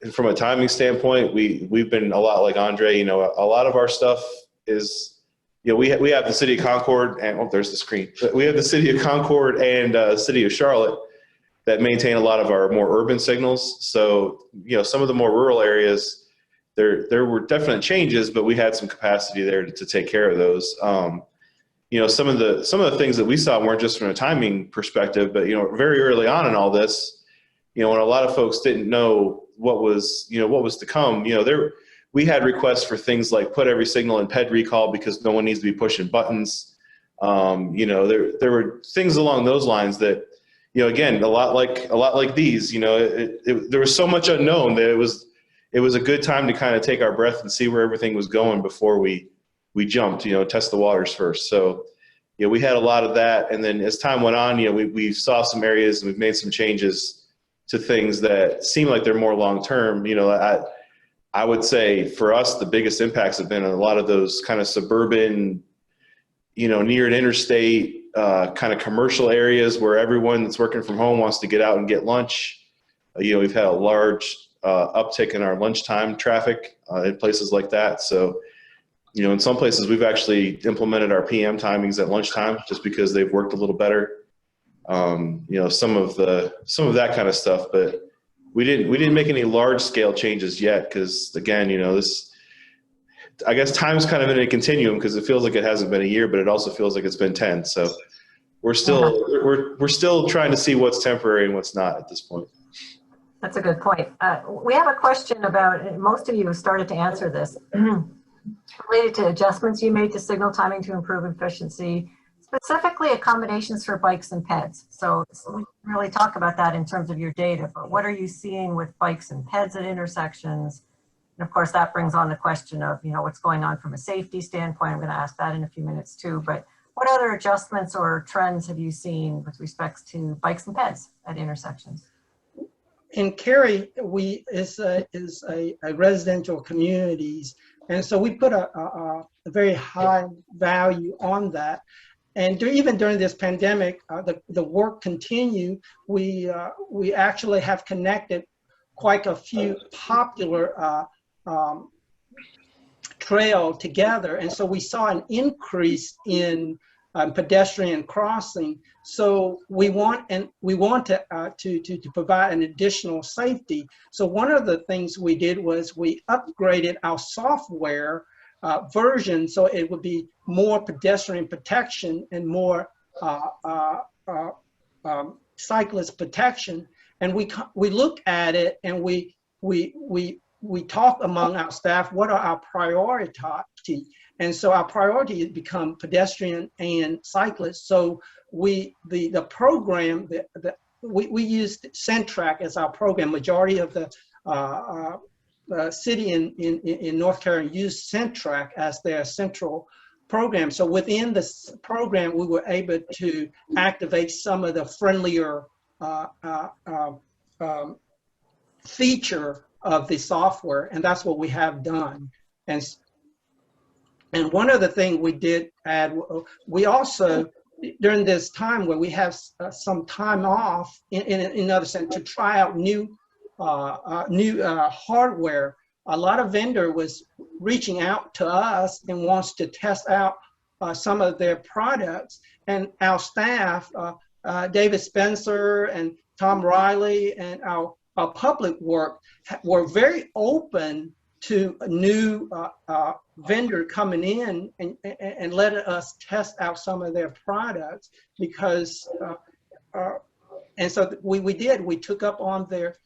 And from a timing standpoint, we've been a lot like Andre, a lot of our stuff is, we have the city of Concord and, oh, there's the screen. We have the city of Concord and city of Charlotte that maintain a lot of our more urban signals. So, some of the more rural areas, there were definite changes, but we had some capacity there to take care of those. Some of the things that we saw weren't just from a timing perspective, but very early on in all this, when a lot of folks didn't know what was to come, we had requests for things like put every signal in PED recall because no one needs to be pushing buttons. There were things along those lines that, again, a lot like these, there was so much unknown that it was a good time to kind of take our breath and see where everything was going before we jumped, test the waters first. So, we had a lot of that. And then as time went on, we saw some areas and we've made some changes to things that seem like they're more long-term. I would say for us, the biggest impacts have been on a lot of those kind of suburban, near an interstate, kind of commercial areas where everyone that's working from home wants to get out and get lunch. We've had a large uptick in our lunchtime traffic in places like that. So, in some places we've actually implemented our PM timings at lunchtime just because they've worked a little better. Some of that kind of stuff, but we didn't make any large scale changes yet. Cause again, I guess time's kind of in a continuum because it feels like it hasn't been a year, but it also feels like it's been 10. So we're still trying to see what's temporary and what's not at this point. That's a good point. We have a question about, most of you have started to answer this, related to adjustments you made to signal timing to improve efficiency, specifically accommodations for bikes and peds. So we can really talk about that in terms of your data, but what are you seeing with bikes and peds at intersections? And of course, that brings on the question of, what's going on from a safety standpoint. I'm going to ask that in a few minutes too, but what other adjustments or trends have you seen with respect to bikes and peds at intersections? In Cary, is a residential communities, and so we put a very high value on that. And even during this pandemic, the work continued. We actually have connected quite a few popular trail together, and so we saw an increase in pedestrian crossing. So we want to provide an additional safety. So one of the things we did was we upgraded our software version so it would be more pedestrian protection and more cyclist protection. And we look at it and we talk among our staff, what are our priority? And so our priority has become pedestrian and cyclists. So the program, we used Centrac as our program. Majority of the city in North Carolina used Centrac as their central program. So within this program, we were able to activate some of the friendlier feature of the software, and that's what we have done. And one other thing we did add, we also, during this time where we have some time off, in another sense, to try out new hardware, a lot of vendor was reaching out to us and wants to test out some of their products. And our staff, David Spencer and Tom Riley and our public work were very open to a new vendor coming in and letting us test out some of their products, because and so we took up on their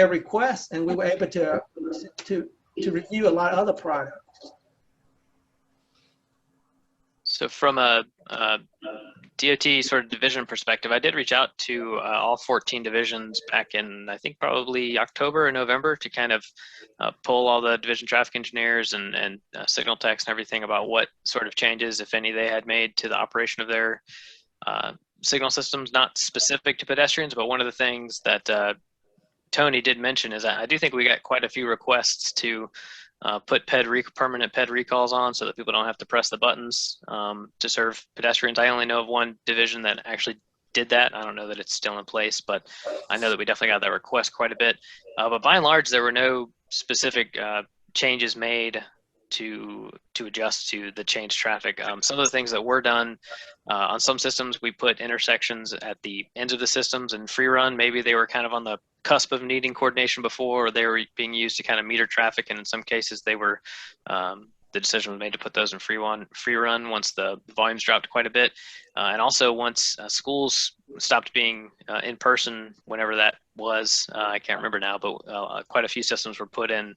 requests, and we were able to review a lot of other products. So from a DOT sort of division perspective, I did reach out to all 14 divisions back in, I think, probably October or November, to kind of pull all the division traffic engineers and signal techs and everything about what sort of changes, if any, they had made to the operation of their signal systems, not specific to pedestrians. But one of the things that Tony did mention is I do think we got quite a few requests to put permanent PED recalls on, so that people don't have to press the buttons to serve pedestrians. I only know of one division that actually did that. I don't know that it's still in place, but I know that we definitely got that request quite a bit. But by and large, there were no specific changes made to adjust to the changed traffic. Some of the things that were done on some systems, we put intersections at the ends of the systems in free run. Maybe they were kind of on the cusp of needing coordination before, or they were being used to kind of meter traffic, and in some cases they were the decision was made to put those in free run once the volumes dropped quite a bit, and also once schools stopped being in person, whenever that was, I can't remember now, but quite a few systems were put in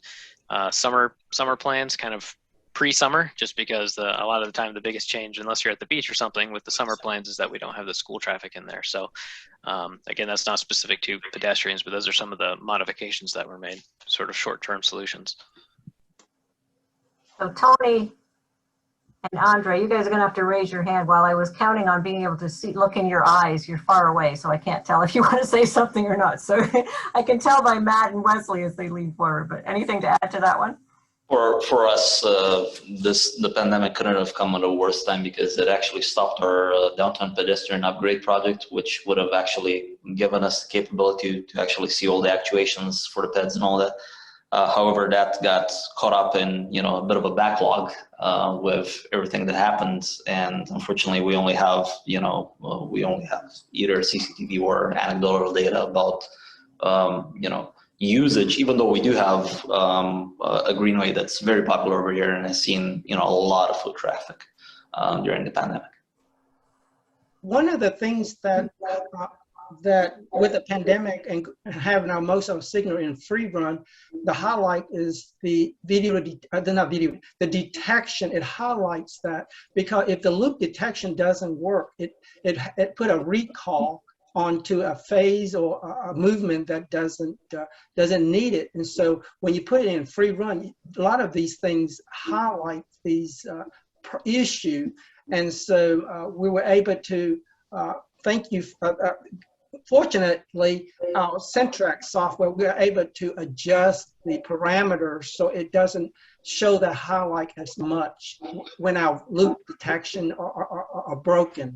summer plans, kind of pre-summer, just because a lot of the time the biggest change, unless you're at the beach or something, with the summer plans is that we don't have the school traffic in there. So again, that's not specific to pedestrians, but those are some of the modifications that were made, sort of short-term solutions. So Tony and Andre, you guys are going to have to raise your hand. While I was counting on being able to look in your eyes, you're far away, so I can't tell if you want to say something or not. So I can tell by Matt and Wesley as they lean forward, but anything to add to that one? For us, the pandemic couldn't have come at a worse time, because it actually stopped our downtown pedestrian upgrade project, which would have actually given us the capability to actually see all the actuations for the PEDs and all that. However, that got caught up in a bit of a backlog with everything that happened, and unfortunately, we only have either CCTV or anecdotal data about usage, even though we do have a greenway that's very popular over here and has seen a lot of foot traffic during the pandemic. One of the things that that with the pandemic and having our most of our signal in free run, the highlight is the the detection. It highlights that because if the loop detection doesn't work, it put a recall onto a phase or a movement that doesn't need it. And so when you put it in free run, a lot of these things highlight these issue. And so we were able to thank you. Fortunately, our Centrax software, we are able to adjust the parameters so it doesn't show the highlight as much when our loop detection are broken.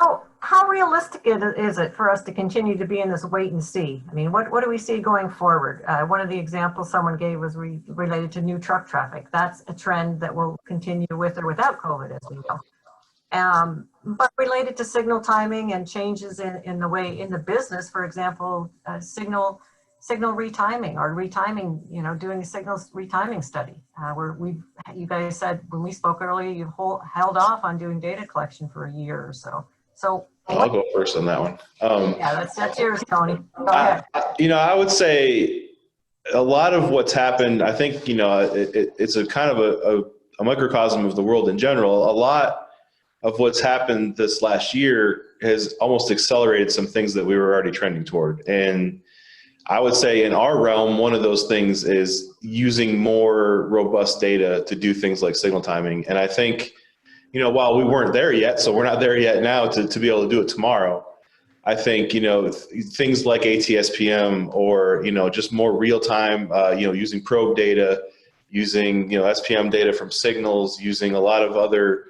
Oh, how realistic is it for us to continue to be in this wait and see? I mean, what do we see going forward? One of the examples someone gave was related to new truck traffic. That's a trend that will continue with or without COVID, as we know. But related to signal timing and changes in the way in the business, for example, signal retiming or retiming, you know, doing a signal retiming study. You guys said when we spoke earlier, you held off on doing data collection for a year or so. So I'll go first on that one. yeah, that's yours, Tony. Go ahead. I would say a lot of what's happened, I think, it's a kind of a microcosm of the world in general. A lot of what's happened this last year has almost accelerated some things that we were already trending toward. And I would say in our realm, one of those things is using more robust data to do things like signal timing. And I think, while we weren't there yet, so we're not there yet now to be able to do it tomorrow. I think, things like ATSPM or, just more real time, using probe data, using, SPM data from signals, using a lot of other,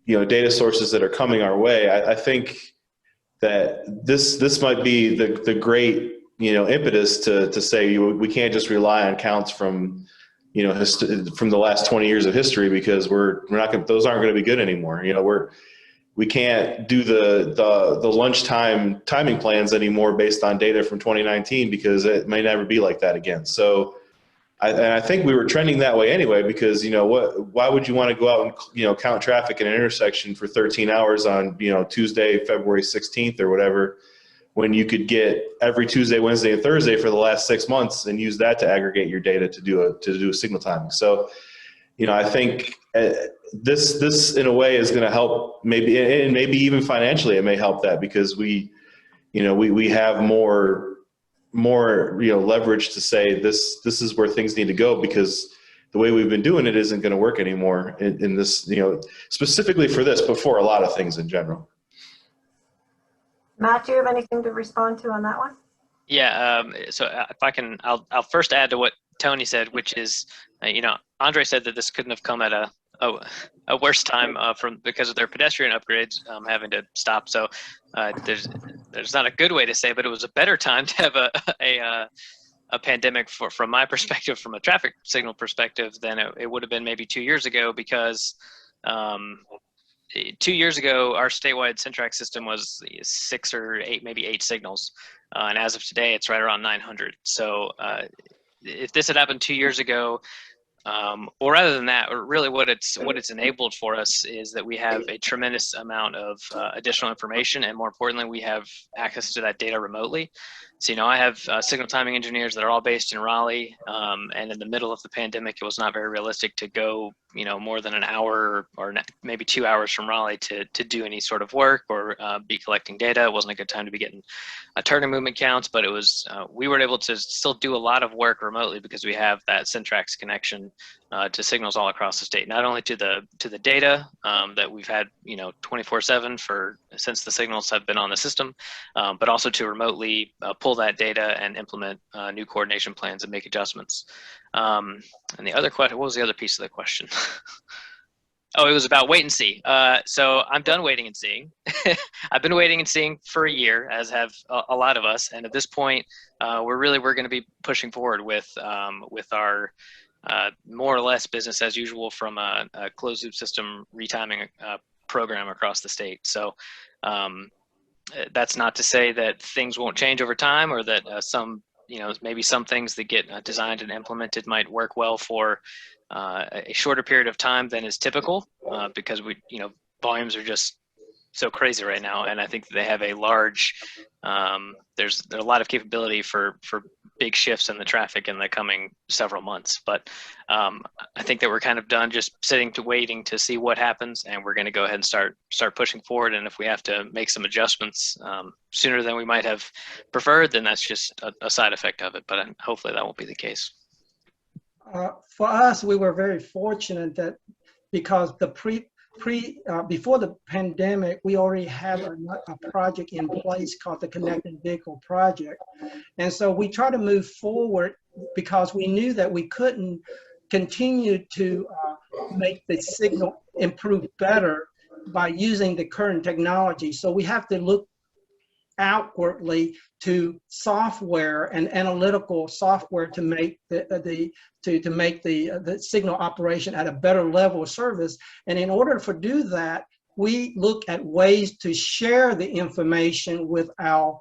data sources that are coming our way. I think that this might be the great, impetus to say we can't just rely on counts from, from the last 20 years of history, because we're not going, those aren't going to be good anymore. We can't do the lunchtime timing plans anymore based on data from 2019, because it may never be like that again. So I think we were trending that way anyway, because why would you want to go out and count traffic in an intersection for 13 hours on Tuesday, February 16th or whatever, when you could get every Tuesday, Wednesday, and Thursday for the last 6 months and use that to aggregate your data to do a signal timing. So, I think this in a way is going to help, maybe, and maybe even financially it may help that, because we have more leverage to say this is where things need to go, because the way we've been doing it isn't going to work anymore in this, specifically for this, but for a lot of things in general. Matt, do you have anything to respond to on that one? Yeah, so if I can, I'll first add to what Tony said, which is, Andre said that this couldn't have come at a worse time because of their pedestrian upgrades having to stop. So there's not a good way to say, but it was a better time to have a pandemic from my perspective, from a traffic signal perspective, than it would have been maybe 2 years ago, because 2 years ago, our statewide Centrax system was 6 or 8, maybe 8 signals. And as of today, it's right around 900. So if this had happened 2 years ago, or rather than that, or really what it's enabled for us is that we have a tremendous amount of additional information, and more importantly, we have access to that data remotely. So, I have signal timing engineers that are all based in Raleigh, and in the middle of the pandemic, it was not very realistic to go, more than an hour or maybe 2 hours from Raleigh to do any sort of work or be collecting data. It wasn't a good time to be getting turning movement counts, but it was, we were able to still do a lot of work remotely because we have that Centrax connection to signals all across the state, not only to the data that we've had 24/7 since the signals have been on the system, but also to remotely pull that data and implement new coordination plans and make adjustments. And the other question, what was the other piece of the question? Oh, it was about wait and see. So I'm done waiting and seeing. I've been waiting and seeing for a year, as have a lot of us. And at this point, we're going to be pushing forward with our more or less business as usual from a closed loop system retiming program across the state. So that's not to say that things won't change over time, or that maybe some things that get designed and implemented might work well for a shorter period of time than is typical, because volumes are just so crazy right now, and I think they have a large there's a lot of capability for big shifts in the traffic in the coming several months. But I think that we're kind of done just sitting to waiting to see what happens, and we're going to go ahead and start pushing forward. And if we have to make some adjustments sooner than we might have preferred, then that's just a side effect of it. But hopefully that won't be the case. For us, we were very fortunate that because the before the pandemic, we already had a project in place called the Connected Vehicle Project. And so we tried to move forward because we knew that we couldn't continue to make the signal improve better by using the current technology. So we have to look outwardly to software and analytical software to make the signal operation at a better level of service. And in order to do that, we look at ways to share the information with our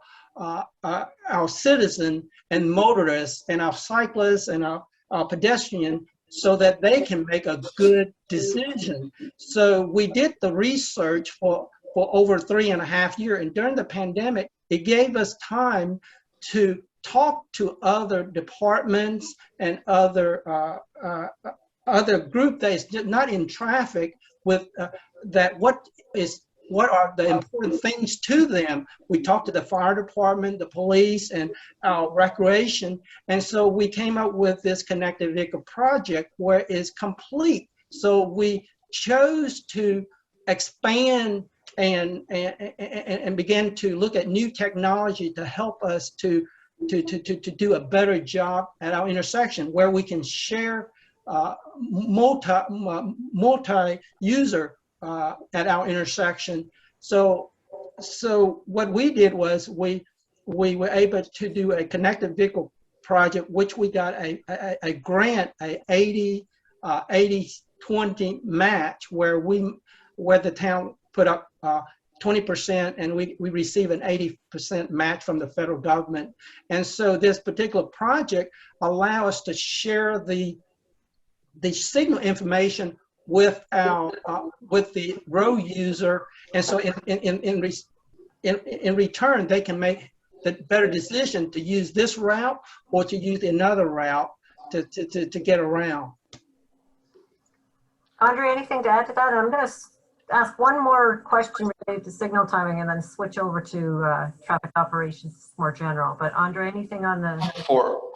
citizen and motorists and our cyclists and our pedestrian, so that they can make a good decision. So we did the research for over 3.5 years. And during the pandemic, it gave us time to talk to other departments and other group that is not in traffic with that what are the important things to them. We talked to the fire department, the police, and our recreation. And so we came up with this Connected Vehicle Project where it's complete. So we chose to expand and began to look at new technology to help us to do a better job at our intersection, where we can share multi-user at our intersection. So what we did was we were able to do a Connected Vehicle Project, which we got a grant, a 80-20 match, where the town put up 20%, and we receive an 80% match from the federal government. And so this particular project allows us to share the signal information with with the road user, and so in return they can make the better decision to use this route or to use another route to get around. Andre, anything to add to that? I'm going to ask one more question related to signal timing and then switch over to traffic operations more general. But Andre, anything on the...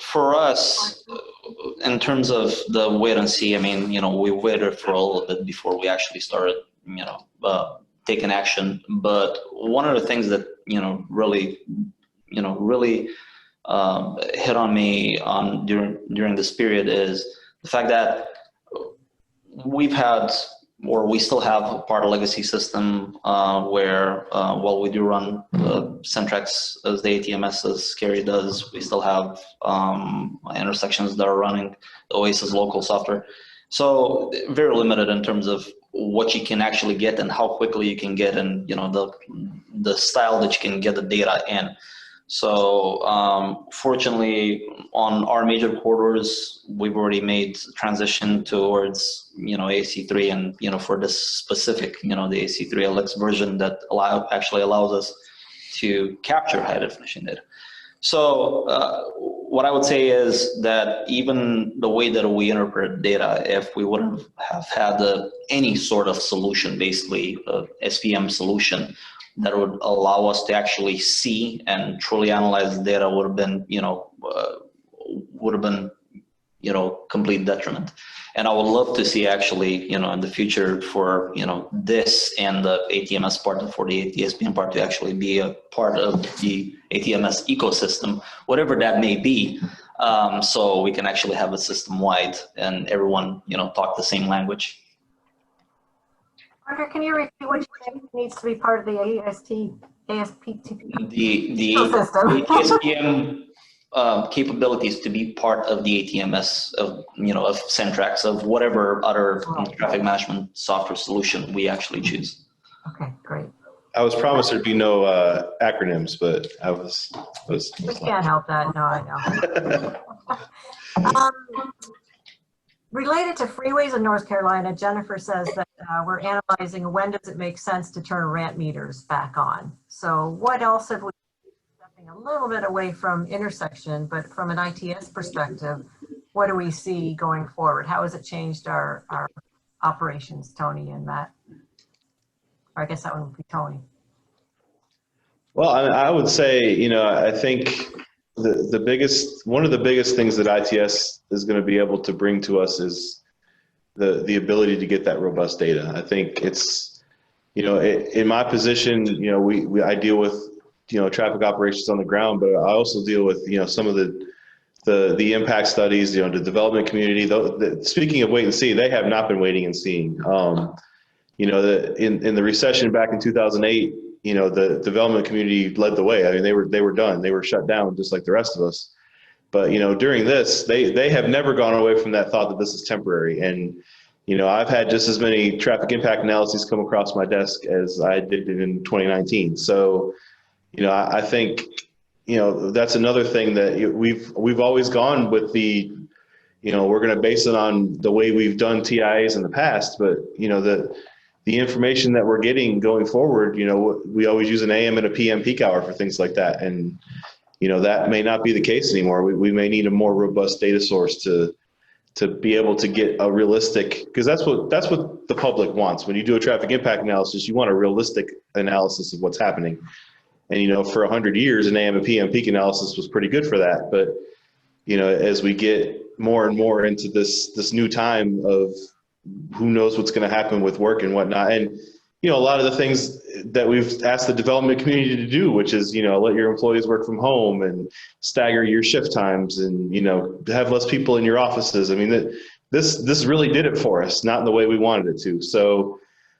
For us, in terms of the wait and see, I mean, we waited for a little bit before we actually started, taking action. But one of the things that, really hit on me during this period is the fact that we've had, or we still have a part of legacy system where while we do run Centrex as the ATMS as Carrie does, we still have intersections that are running the Oasis local software. So very limited in terms of what you can actually get and how quickly you can get, and the style that you can get the data in. So fortunately, on our major corridors, we've already made transition towards AC3, and for this specific the AC3 LX version that actually allows us to capture high definition data. So what I would say is that even the way that we interpret data, if we wouldn't have had any sort of solution, basically SVM solution, that would allow us to actually see and truly analyze the data, would have been, complete detriment. And I would love to see actually, in the future for, this and the ATMS part and for the SVM part to actually be a part of the ATMS ecosystem, whatever that may be, so we can actually have a system-wide and everyone, talk the same language. Andre, can you repeat what you think needs to be part of the ASPTP The ecosystem? SVM capabilities to be part of the ATMS of Centrex, of whatever other traffic management software solution we actually choose. Okay, great. I was promised there'd be no acronyms, but I was We can't help that. No, I know. Related to freeways in North Carolina, Jennifer says that we're analyzing when does it make sense to turn ramp meters back on. So what else have we, stepping a little bit away from intersection, but from an ITS perspective, what do we see going forward? How has it changed our operations, Tony, and Matt? Or I guess that one would be Tony. Well, I would say, you know, I think one of the biggest things that ITS is going to be able to bring to us is the ability to get that robust data. I think it's, you know, in my position, you know, I deal with, you know, traffic operations on the ground, but I also deal with, you know, some of the impact studies, you know, the development community. Speaking of wait and see, they have not been waiting and seeing. You know, in the recession back in 2008, you know, the development community led the way. I mean, they were done. They were shut down just like the rest of us. But, you know, during this, they have never gone away from that thought that this is temporary. And, you know, I've had just as many traffic impact analyses come across my desk as I did in 2019. So, you know, I think, you know, that's another thing that we've always gone with the, you know, we're going to base it on the way we've done TIAs in the past. But, you know, the information that we're getting going forward, you know, we always use an AM and a PM peak hour for things like that. And, you know, that may not be the case anymore. We may need a more robust data source to be able to get a realistic, because that's what the public wants. When you do a traffic impact analysis, you want a realistic analysis of what's happening. And, you know, for 100 years, an AM and PM peak analysis was pretty good for that. But, you know, as we get more and more into this new time of who knows what's going to happen with work and whatnot, and, you know, a lot of the things that we've asked the development community to do, which is, you know, let your employees work from home and stagger your shift times and, you know, have less people in your offices. I mean, this really did it for us, not in the way we wanted it to. So,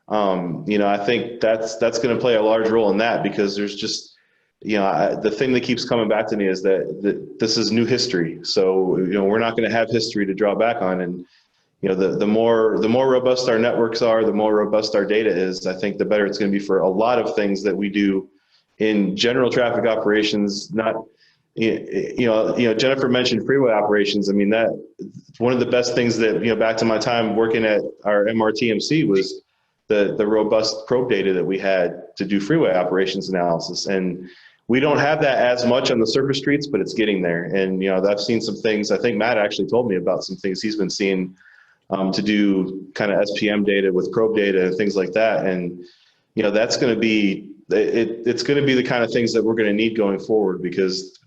you know, I think that's going to play a large role in that, because there's just, you know, the thing that keeps coming back to me is that this is new history. So, you know, we're not going to have history to draw back on. And, you know, the more robust our networks are, the more robust our data is, I think the better it's going to be for a lot of things that we do in general traffic operations. Not, you know, Jennifer mentioned freeway operations. I mean, that one of the best things that, you know, back to my time working at our MRTMC was the robust probe data that we had to do freeway operations analysis. And we don't have that as much on the surface streets, but it's getting there. And, you know, I've seen some things. I think Matt actually told me about some things he's been seeing to do kind of SPM data with probe data and things like that. And, you know, that's going to be, it's going to be the kind of things that we're going to need going forward, because,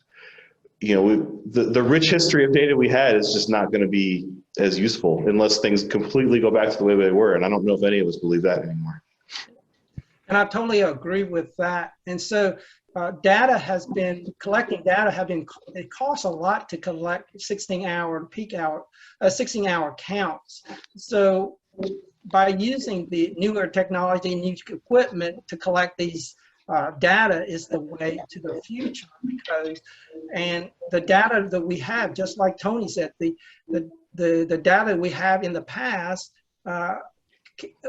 you know, the rich history of data we had is just not going to be as useful unless things completely go back to the way they were. And I don't know if any of us believe that anymore. And I totally agree with that. And so collecting data it costs a lot to collect 16-hour peak hour, 16-hour counts. So by using the newer technology, new equipment to collect these data is the way to the future, and the data that we have, just like Tony said, the data we have in the past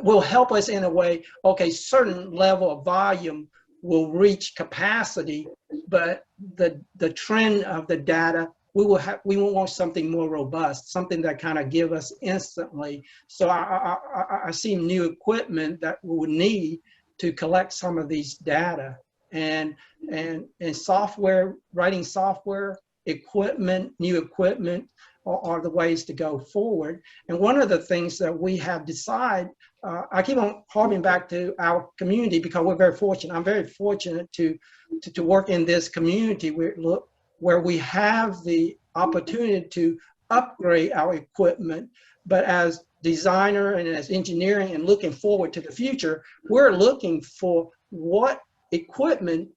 will help us in a way. Okay, certain level of volume will reach capacity, but the trend of the data, we will want something more robust, something that kind of give us instantly. So I see new equipment that we would need to collect some of these data, and software, writing software, new equipment are the ways to go forward. And one of the things that we have decided, I keep on harping back to our community because we're very fortunate. I'm very fortunate to work in this community where we have the opportunity to upgrade our equipment. But as designer and as engineering and looking forward to the future, we're looking for what equipment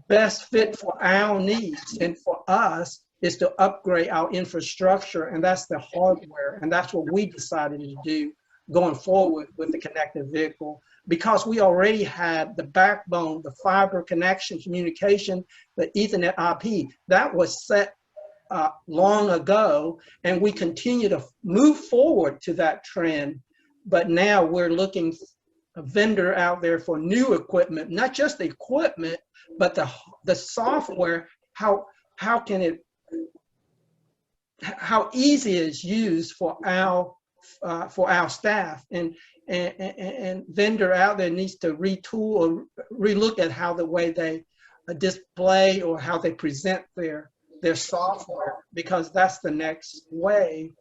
best fit for our needs. And for us is to upgrade our infrastructure, and that's the hardware. And that's what we decided to do going forward with the connected vehicle, because we already had the backbone, the fiber connection, communication, the Ethernet IP, that was set long ago, and we continue to move forward to that trend. But now we're looking a vendor out there for new equipment, not just the equipment, but the software, how easy it is used for our for our staff, and vendor out there needs to retool or relook at how the way they display or how they present their software, because that's the next wave.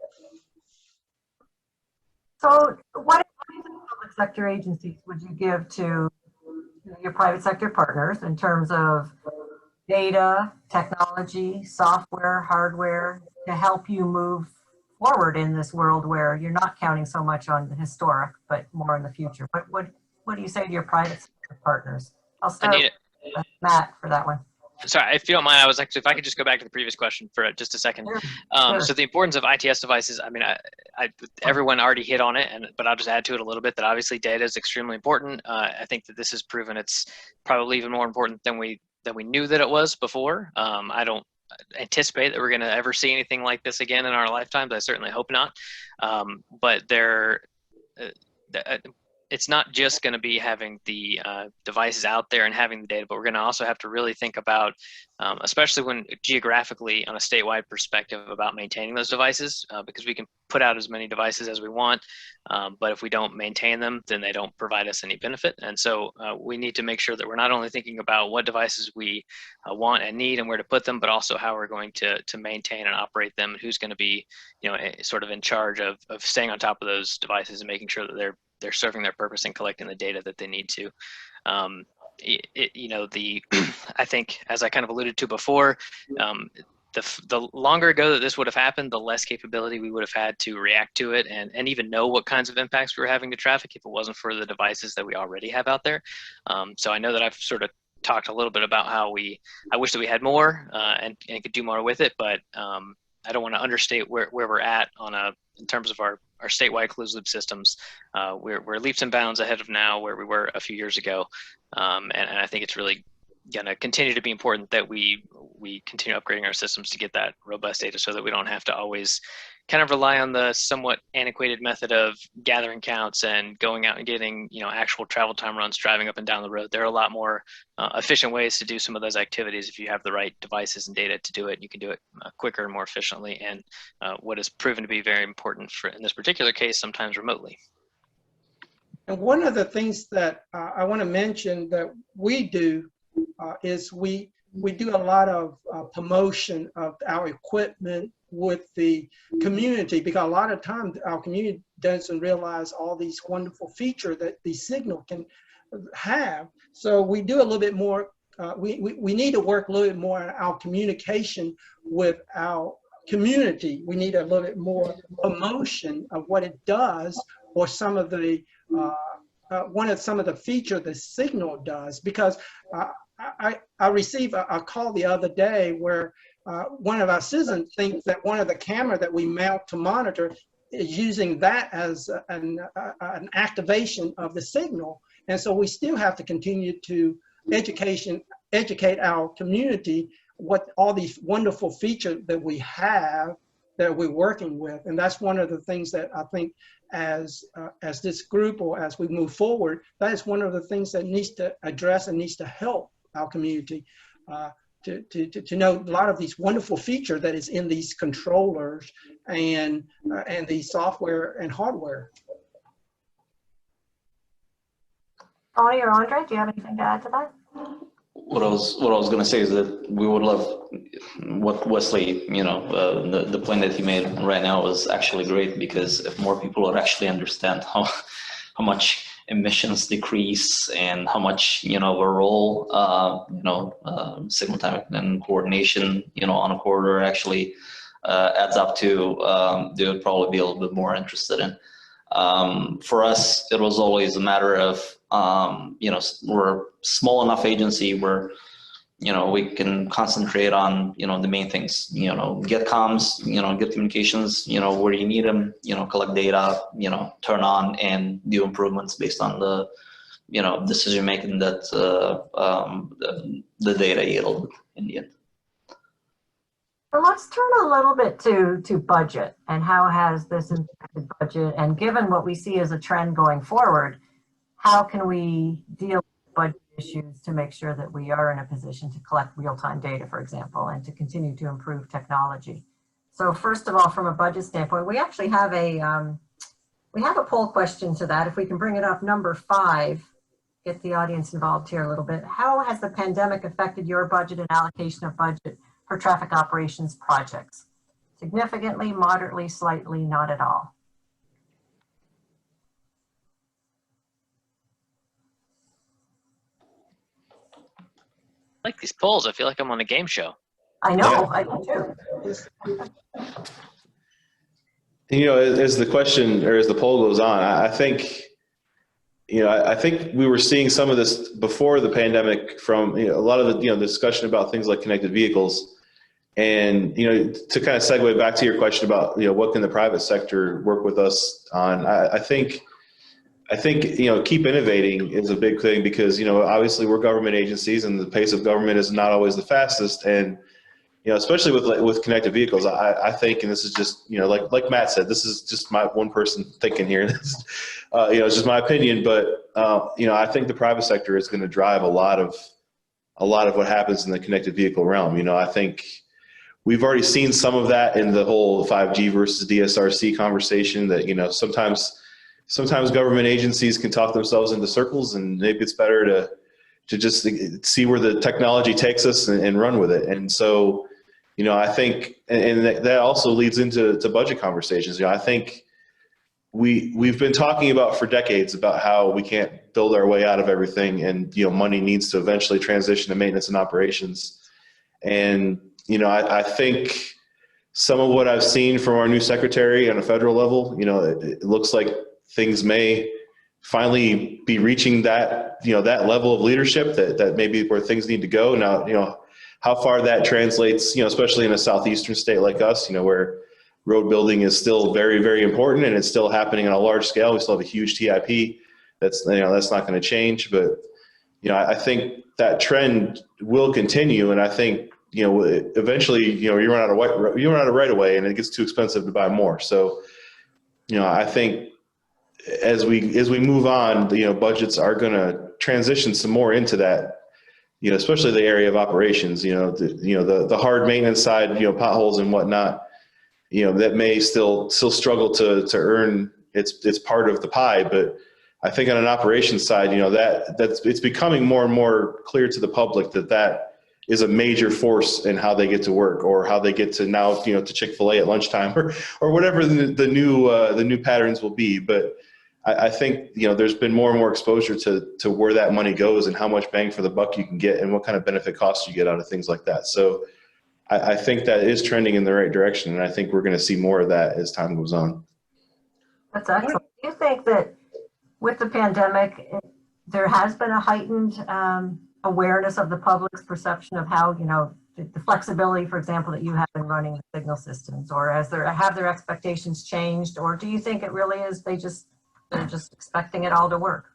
So what advice to public sector agencies would you give to your private sector partners in terms of data, technology, software, hardware to help you move forward in this world where you're not counting so much on the historic, but more in the future? What do you say to your private sector partners? I'll start with Matt for that one. Sorry, if you don't mind, I was actually, if I could just go back to the previous question for just a second. Sure. So the importance of ITS devices, I mean, everyone already hit on it, but I'll just add to it a little bit that obviously data is extremely important. I think that this has proven it's probably even more important than we knew that it was before. I don't anticipate that we're going to ever see anything like this again in our lifetimes. I certainly hope not. But it's not just going to be having the devices out there and having the data, but we're going to also have to really think about, especially when geographically on a statewide perspective, about maintaining those devices, because we can put out as many devices as we want, but if we don't maintain them, then they don't provide us any benefit. And so we need to make sure that we're not only thinking about what devices we want and need and where to put them, but also how we're going to maintain and operate them, and who's going to be, sort of in charge of staying on top of those devices and making sure that they're serving their purpose and collecting the data that they need to. I think, as I kind of alluded to before, the longer ago that this would have happened, the less capability we would have had to react to it and even know what kinds of impacts we were having to traffic if it wasn't for the devices that we already have out there. So I know that I've sort of talked a little bit about how I wish that we had more and could do more with it, but I don't want to understate where we're at in terms of our statewide closed loop systems. We're leaps and bounds ahead of now where we were a few years ago. And I think it's really going to continue to be important that we continue upgrading our systems to get that robust data so that we don't have to always kind of rely on the somewhat antiquated method of gathering counts and going out and getting, actual travel time runs driving up and down the road. There are a lot more efficient ways to do some of those activities if you have the right devices and data to do it. You can do it quicker and more efficiently, and what has proven to be very important in this particular case, sometimes remotely. And one of the things that I want to mention that we do is we do a lot of promotion of our equipment with the community, because a lot of times our community doesn't realize all these wonderful features that the Signal can have. So we do a little bit more, we need to work a little bit more on our communication with our community. We need a little bit more promotion of what it does, or some of the some of the feature the Signal does, because I received a call the other day where one of our citizens thinks that one of the camera that we mount to monitor is using that as an activation of the Signal. And so we still have to continue to educate our community what all these wonderful features that we have that we're working with. And that's one of the things that I think as this group, or as we move forward, that is one of the things that needs to address and needs to help our community to know a lot of these wonderful features that is in these controllers and the software and hardware. Tony or Andre, do you have anything to add to that? What I was going to say is that we would love what Wesley, the point that he made right now was actually great, because if more people would actually understand how much emissions decrease and how much, of a role, signal time and coordination, on a corridor actually adds up to, they would probably be a little bit more interested in. For us, it was always a matter of, we're a small enough agency where, we can concentrate on, the main things, get comms, get communications, where you need them, collect data, turn on and do improvements based on the, decision making that the data yield in the end. So let's turn a little bit to budget, and how has this impacted budget, and given what we see as a trend going forward, how can we deal with budget issues to make sure that we are in a position to collect real-time data, for example, and to continue to improve technology? So first of all, from a budget standpoint, we actually have a We have a poll question to that. If we can bring it up, number 5, get the audience involved here a little bit. How has the pandemic affected your budget and allocation of budget for traffic operations projects? Significantly, moderately, slightly, not at all. I like these polls. I feel like I'm on a game show. I know, Yeah. I do too. You know, as the question or as the poll goes on, I think, you know, I think we were seeing some of this before the pandemic from, you know, a lot of the, you know, discussion about things like connected vehicles. And, you know, to kind of segue back to your question about, you know, what can the private sector work with us on? I think, you know, keep innovating is a big thing because, you know, obviously we're government agencies and the pace of government is not always the fastest. And, you know, especially with connected vehicles, I think, and this is just, you know, like Matt said, this is just my one person thinking here. You know, it's just my opinion, but, you know, I think the private sector is going to drive a lot of what happens in the connected vehicle realm. You know, I think we've already seen some of that in the whole 5G versus DSRC conversation that, you know, sometimes government agencies can talk themselves into circles, and maybe it's better to just see where the technology takes us and run with it. And so, you know, I think, and that also leads into budget conversations. You know, I think we've been talking about for decades about how we can't build our way out of everything, and, you know, money needs to eventually transition to maintenance and operations. And, you know, I think some of what I've seen from our new secretary on a federal level, you know, it looks like things may finally be reaching that, you know, that level of leadership that maybe where things need to go. Now, you know, how far that translates, you know, especially in a southeastern state like us, you know, where road building is still very, very important and it's still happening on a large scale. We still have a huge TIP. That's, you know, that's not going to change. But, you know, I think that trend will continue. And I think, you know, eventually, you know, you run out of right away and it gets too expensive to buy more. So, you know, I think as we move on, you know, budgets are going to transition some more into that, you know, especially the area of operations, you know, the hard maintenance side, you know, potholes and whatnot, you know, that may still struggle to earn its part of the pie. But I think on an operations side, you know, that's it's becoming more and more clear to the public that is a major force in how they get to work, or how they get to now, you know, to Chick-fil-A at lunchtime, or whatever the new patterns will be. But I think, you know, there's been more and more exposure to where that money goes and how much bang for the buck you can get and what kind of benefit costs you get out of things like that. So I think that is trending in the right direction. And I think we're going to see more of that as time goes on. That's excellent. Do you think that with the pandemic, there has been a heightened awareness of the public's perception of how, you know, the flexibility, for example, that you have in running the signal systems, or have their expectations changed, or do you think it really is they're just expecting it all to work?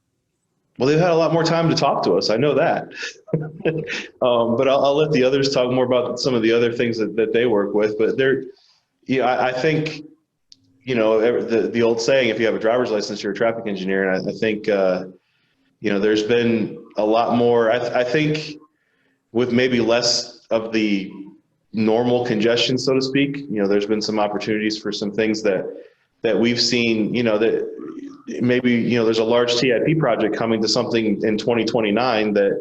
Well, they've had a lot more time to talk to us. I know that. But I'll let the others talk more about some of the other things that they work with. But I think, you know, the old saying, if you have a driver's license, you're a traffic engineer. And I think, you know, there's been a lot more, I think, with maybe less of the normal congestion, so to speak. You know, there's been some opportunities for some things that we've seen, you know, that maybe, you know, there's a large TIP project coming to something in 2029 that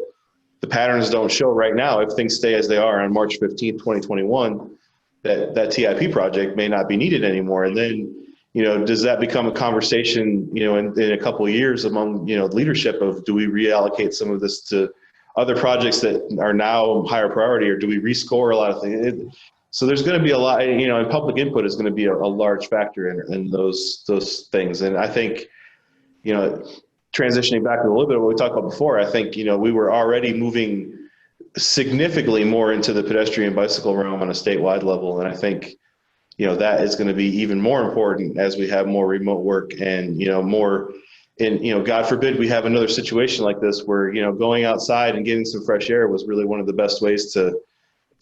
the patterns don't show right now. If things stay as they are on March 15th, 2021, that TIP project may not be needed anymore. And then, you know, does that become a conversation, you know, in a couple of years among, you know, leadership of, do we reallocate some of this to other projects that are now higher priority, or do we rescore a lot of things? So there's going to be a lot, you know, and public input is going to be a large factor in those things. And I think, you know, transitioning back a little bit of what we talked about before, I think, you know, we were already moving significantly more into the pedestrian bicycle realm on a statewide level. And I think, you know, that is going to be even more important as we have more remote work and, you know, more in, you know, God forbid we have another situation like this where, you know, going outside and getting some fresh air was really one of the best ways to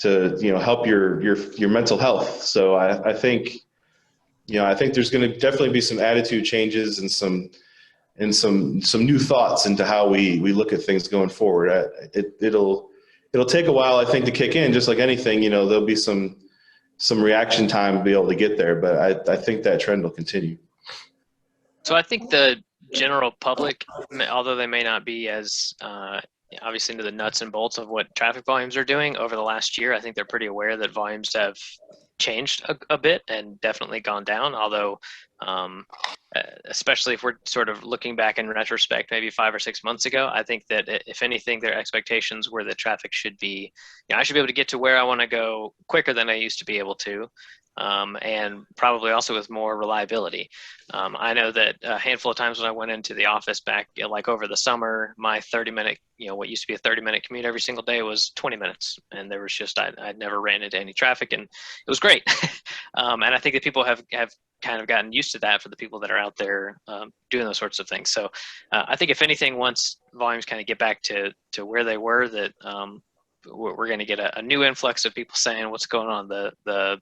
you know, help your mental health. So I think, you know, I think there's going to definitely be some attitude changes and some new thoughts into how we look at things going forward. It'll take a while, I think, to kick in. Just like anything, you know, there'll be some reaction time to be able to get there, but I think that trend will continue. So I think the general public, although they may not be as obviously into the nuts and bolts of what traffic volumes are doing over the last year, I think they're pretty aware that volumes have changed a bit and definitely gone down. Although, especially if we're sort of looking back in retrospect, maybe 5 or 6 months ago, I think that if anything, their expectations were that traffic should be, I should be able to get to where I want to go quicker than I used to be able to. And probably also with more reliability. I know that a handful of times when I went into the office back, like over the summer, my 30-minute, what used to be a 30-minute commute every single day was 20 minutes. And there was just, I'd never ran into any traffic, and it was great. And I think that people have kind of gotten used to that for the people that are out there doing those sorts of things. So I think if anything, once volumes kind of get back to where they were, that we're going to get a new influx of people saying what's going on. The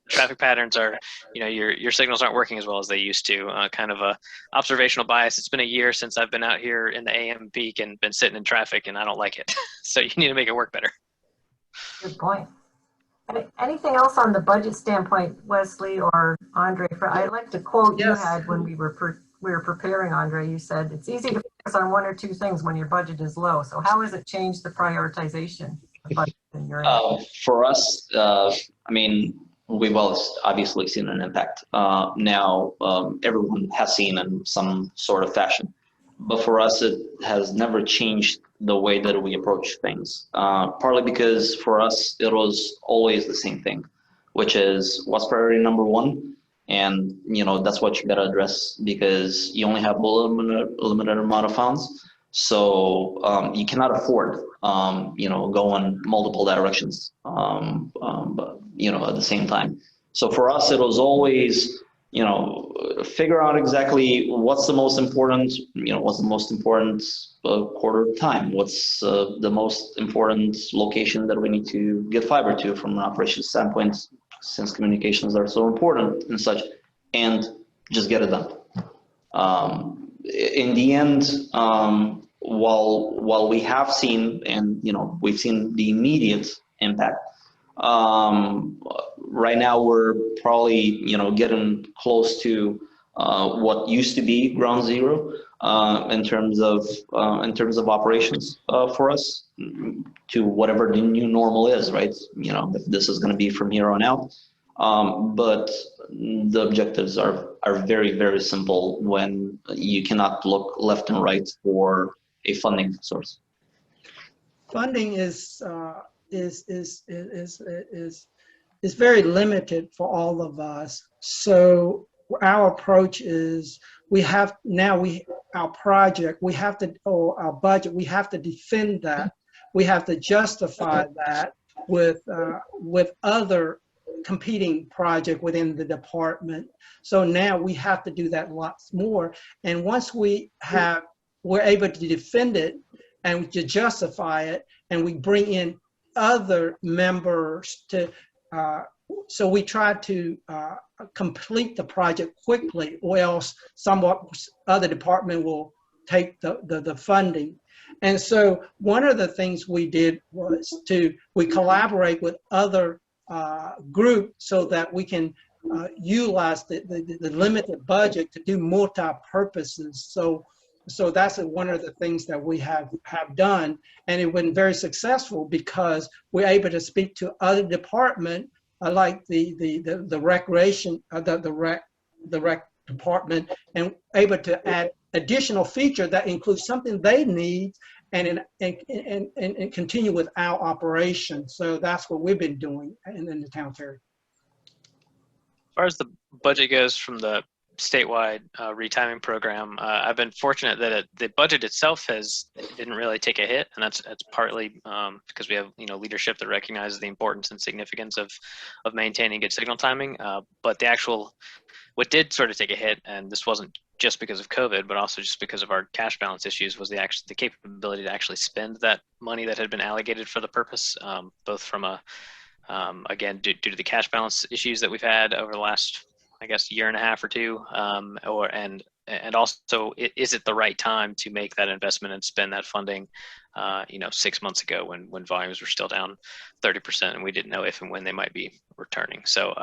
traffic patterns are, your signals aren't working as well as they used to. Kind of a observational bias. It's been a year since I've been out here in the AM peak and been sitting in traffic, and I don't like it. So you need to make it work better. Good point. Anything else on the budget standpoint, Wesley or Andre? I'd like to quote you Yes. had when we were preparing, Andre. You said it's easy to focus on one or two things when your budget is low. So how has it changed the prioritization of budget in your end? For us, we've all obviously seen an impact. Now, everyone has seen in some sort of fashion. But for us, it has never changed the way that we approach things. Partly because for us, it was always the same thing, which is what's priority number one. And, that's what you got to address, because you only have a limited amount of funds. So you cannot afford, go in multiple directions, but, at the same time. So for us, it was always, figure out exactly what's the most important, quarter of time, what's the most important location that we need to get fiber to from an operations standpoint, since communications are so important and such, and just get it done. In the end, while we have seen, and we've seen the immediate impact, right now we're probably getting close to what used to be ground zero in terms of operations for us, to whatever the new normal is, right? If this is going to be from here on out. But the objectives are very, very simple when you cannot look left and right for a funding source. Funding is very limited for all of us. So our approach is our project, our budget, we have to defend that. We have to justify that with other competing project within the department. So now we have to do that lots more. And once we're able to defend it and to justify it, and we bring in other members to, so we try to complete the project quickly, or else other department will take the funding. And so one of the things we did was we collaborate with other group so that we can utilize the limited budget to do multi-purposes. So that's one of the things that we have done, and it's been very successful because we're able to speak to other department like the recreation, the rec department, and able to add additional feature that includes something they need, and continue with our operation. So that's what we've been doing in the town area. As far as the budget goes from the statewide retiming program, I've been fortunate that the budget itself didn't really take a hit, and that's partly because we have leadership that recognizes the importance and significance of maintaining good signal timing. But what did sort of take a hit, and this wasn't just because of COVID, but also just because of our cash balance issues, was the capability to actually spend that money that had been allocated for the purpose, both from again, due to the cash balance issues that we've had over the last, I guess, year and a half or two, and also, is it the right time to make that investment and spend that funding, 6 months ago when volumes were still down 30% and we didn't know if and when they might be returning. So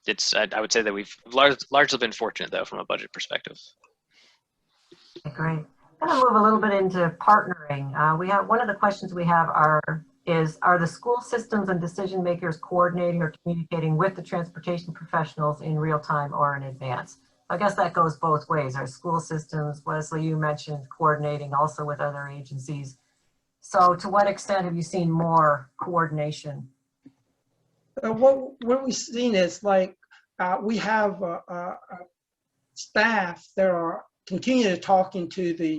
I would say that we've largely been fortunate though from a budget perspective. Great. I'm going to move a little bit into partnering. We have one of the questions we have are the school systems and decision makers coordinating or communicating with the transportation professionals in real time or in advance? I guess that goes both ways. Our school systems, Wesley, you mentioned coordinating also with other agencies. So to what extent have you seen more coordination? What we've seen is like we have staff that are continuing talking to the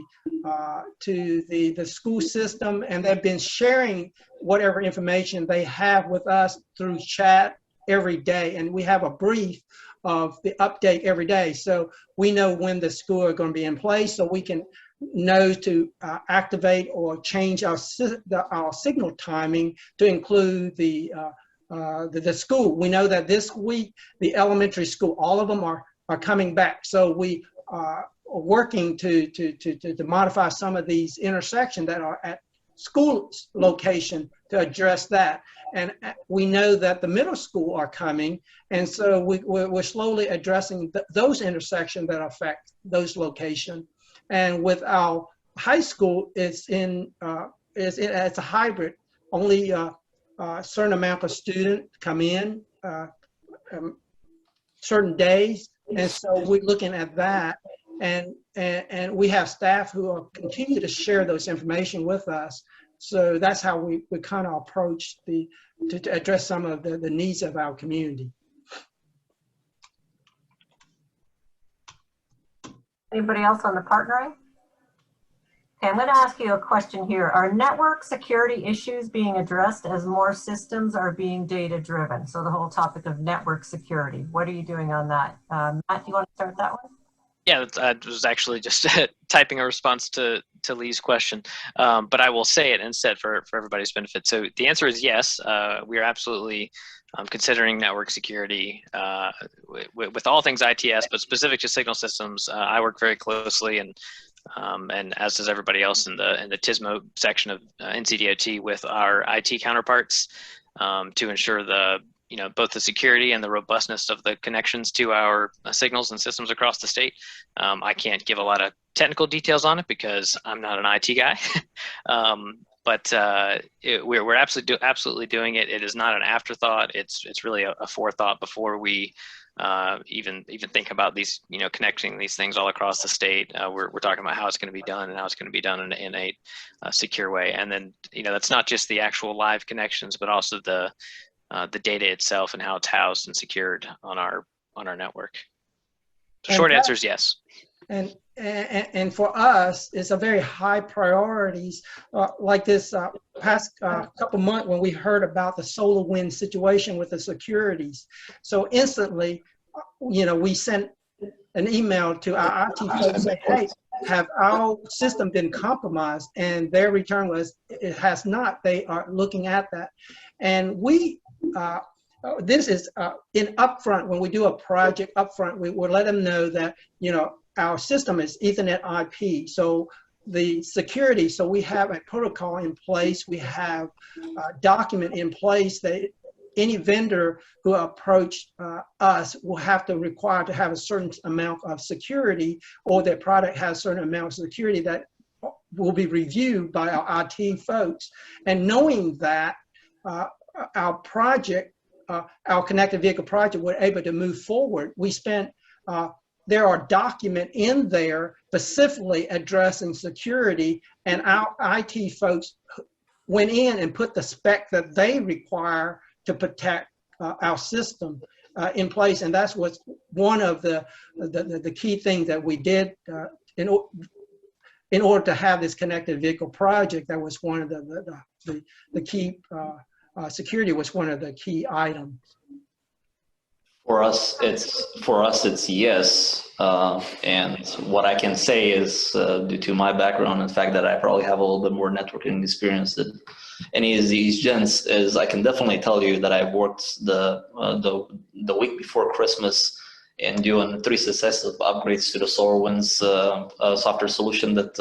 school system, and they've been sharing whatever information they have with us through chat every day, and we have a brief of the update every day, so we know when the school are going to be in place, so we can know to activate or change our signal timing to include the school. We know that this week the elementary school, all of them are coming back, so we are working to modify some of these intersections that are at school location to address that. And we know that the middle school are coming, and so we're slowly addressing those intersections that affect those locations. And with our high school, it's a hybrid. Only a certain amount of students come in certain days, and so we're looking at that. And we have staff who are continue to share those information with us. So that's how we kind of approach to address some of the needs of our community. Anybody else on the partnering? Okay, I'm going to ask you a question here. Are network security issues being addressed as more systems are being data driven? So the whole topic of network security, what are you doing on that? Matt, you want to start that one? Yeah, I was actually just typing a response to Lee's question, but I will say it instead for everybody's benefit. So the answer is yes. We are absolutely considering network security with all things ITS, but specific to signal systems. I work very closely, and as does everybody else in the TISMO section of NCDOT with our IT counterparts to ensure both the security and the robustness of the connections to our signals and systems across the state. I can't give a lot of technical details on it because I'm not an IT guy, but we're absolutely doing it. It is not an afterthought. It's really a forethought before we even think about these, connecting these things all across the state. We're talking about how it's going to be done and how it's going to be done in a secure way. And then, that's not just the actual live connections, but also the data itself and how it's housed and secured on our network. The short answer is yes. And for us, it's a very high priorities. Like this past couple months when we heard about the solar wind situation with the securities. So instantly, we sent an email to our IT folks saying, hey, have our system been compromised? And their return was, it has not. They are looking at that. And this is in upfront, when we do a project upfront, we will let them know that, our system is Ethernet IP. So the security, so we have a protocol in place. We have a document in place that any vendor who approach us will have to require to have a certain amount of security, or their product has a certain amount of security that will be reviewed by our IT folks. And knowing that, our project, our connected vehicle project, we're able to move forward. We spent, there are documents in there specifically addressing security, and our IT folks went in and put the spec that they require to protect our system in place. And that's what's one of the key things that we did in order to have this connected vehicle project. That was one of the key security was one of the key items. For us, it's yes. And what I can say is, due to my background and the fact that I probably have a little bit more networking experience than any of these gents, is I can definitely tell you that I've worked the week before Christmas in doing 3 successive upgrades to the SolarWinds software solution that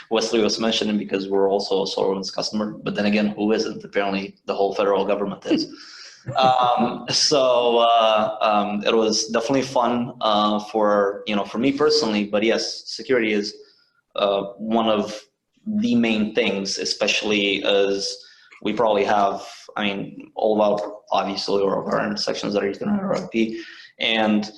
Wesley was mentioning, because we're also a SolarWinds customer. But then again, who isn't? Apparently, the whole federal government is. It was definitely fun for for me personally. But yes, security is one of the main things, especially as we probably have. I mean, all of our obviously all of our intersections that are Ethernet or IP, and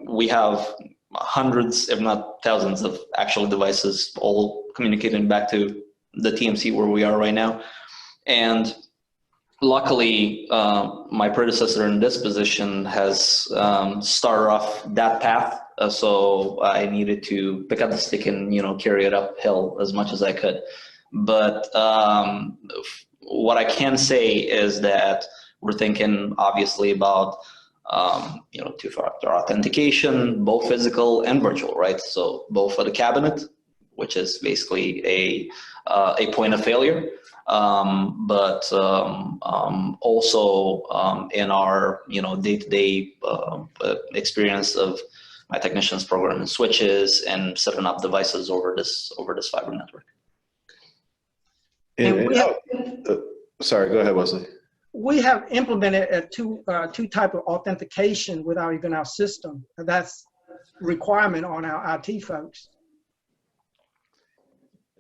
we have hundreds, if not thousands, of actual devices all communicating back to the TMC where we are right now, and luckily, my predecessor in this position has started off that path, so I needed to pick up the stick and carry it uphill as much as I could. But what I can say is that we're thinking obviously about two-factor authentication, both physical and virtual, right? So both for the cabinet, which is basically a point of failure. But also in our day-to-day experience of my technicians programming switches and setting up devices over this fiber network. Sorry, go ahead, Wesley. We have implemented a two type of authentication without even our system. That's requirement on our IT folks.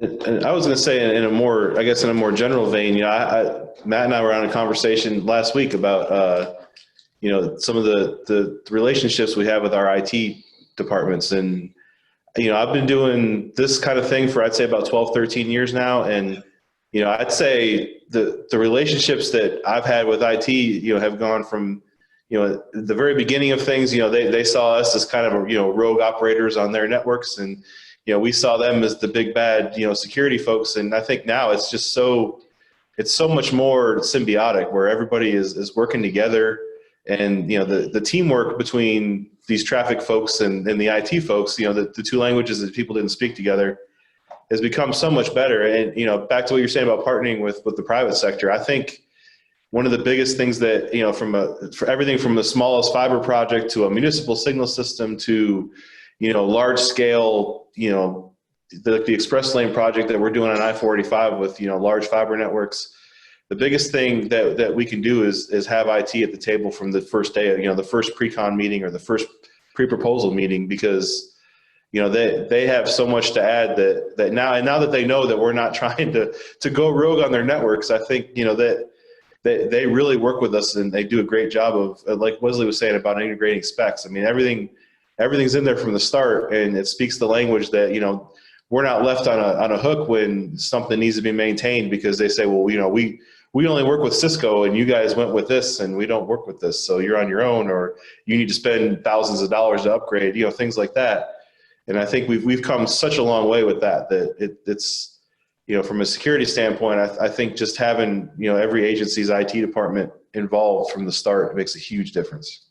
And I was going to say in a more general vein, Matt and I were on a conversation last week about, some of the relationships we have with our IT departments. And, I've been doing this kind of thing for, I'd say about 12, 13 years now. And, I'd say the relationships that I've had with IT, have gone from, the very beginning of things, they saw us as kind of, rogue operators on their networks. And, we saw them as the big bad, security folks. And I think now it's just it's so much more symbiotic where everybody is working together. And, the teamwork between these traffic folks and the IT folks, the two languages that people didn't speak together has become so much better. And, back to what you're saying about partnering with the private sector, I think one of the biggest things that, for everything from the smallest fiber project to a municipal signal system to, large scale, the express lane project that we're doing on I-485 with, large fiber networks. The biggest thing that we can do is have IT at the table from the first day, the first pre-con meeting or the first pre-proposal meeting, because, they have so much to add that now that they know that we're not trying to go rogue on their networks, I think, that they really work with us and they do a great job of, like Wesley was saying about integrating specs. I mean, everything's in there from the start, and it speaks the language that, we're not left on a hook when something needs to be maintained because they say, well, we only work with Cisco and you guys went with this and we don't work with this. So you're on your own, or you need to spend thousands of dollars to upgrade, things like that. And I think we've come such a long way with that it's, from a security standpoint, I think just having, every agency's IT department involved from the start makes a huge difference.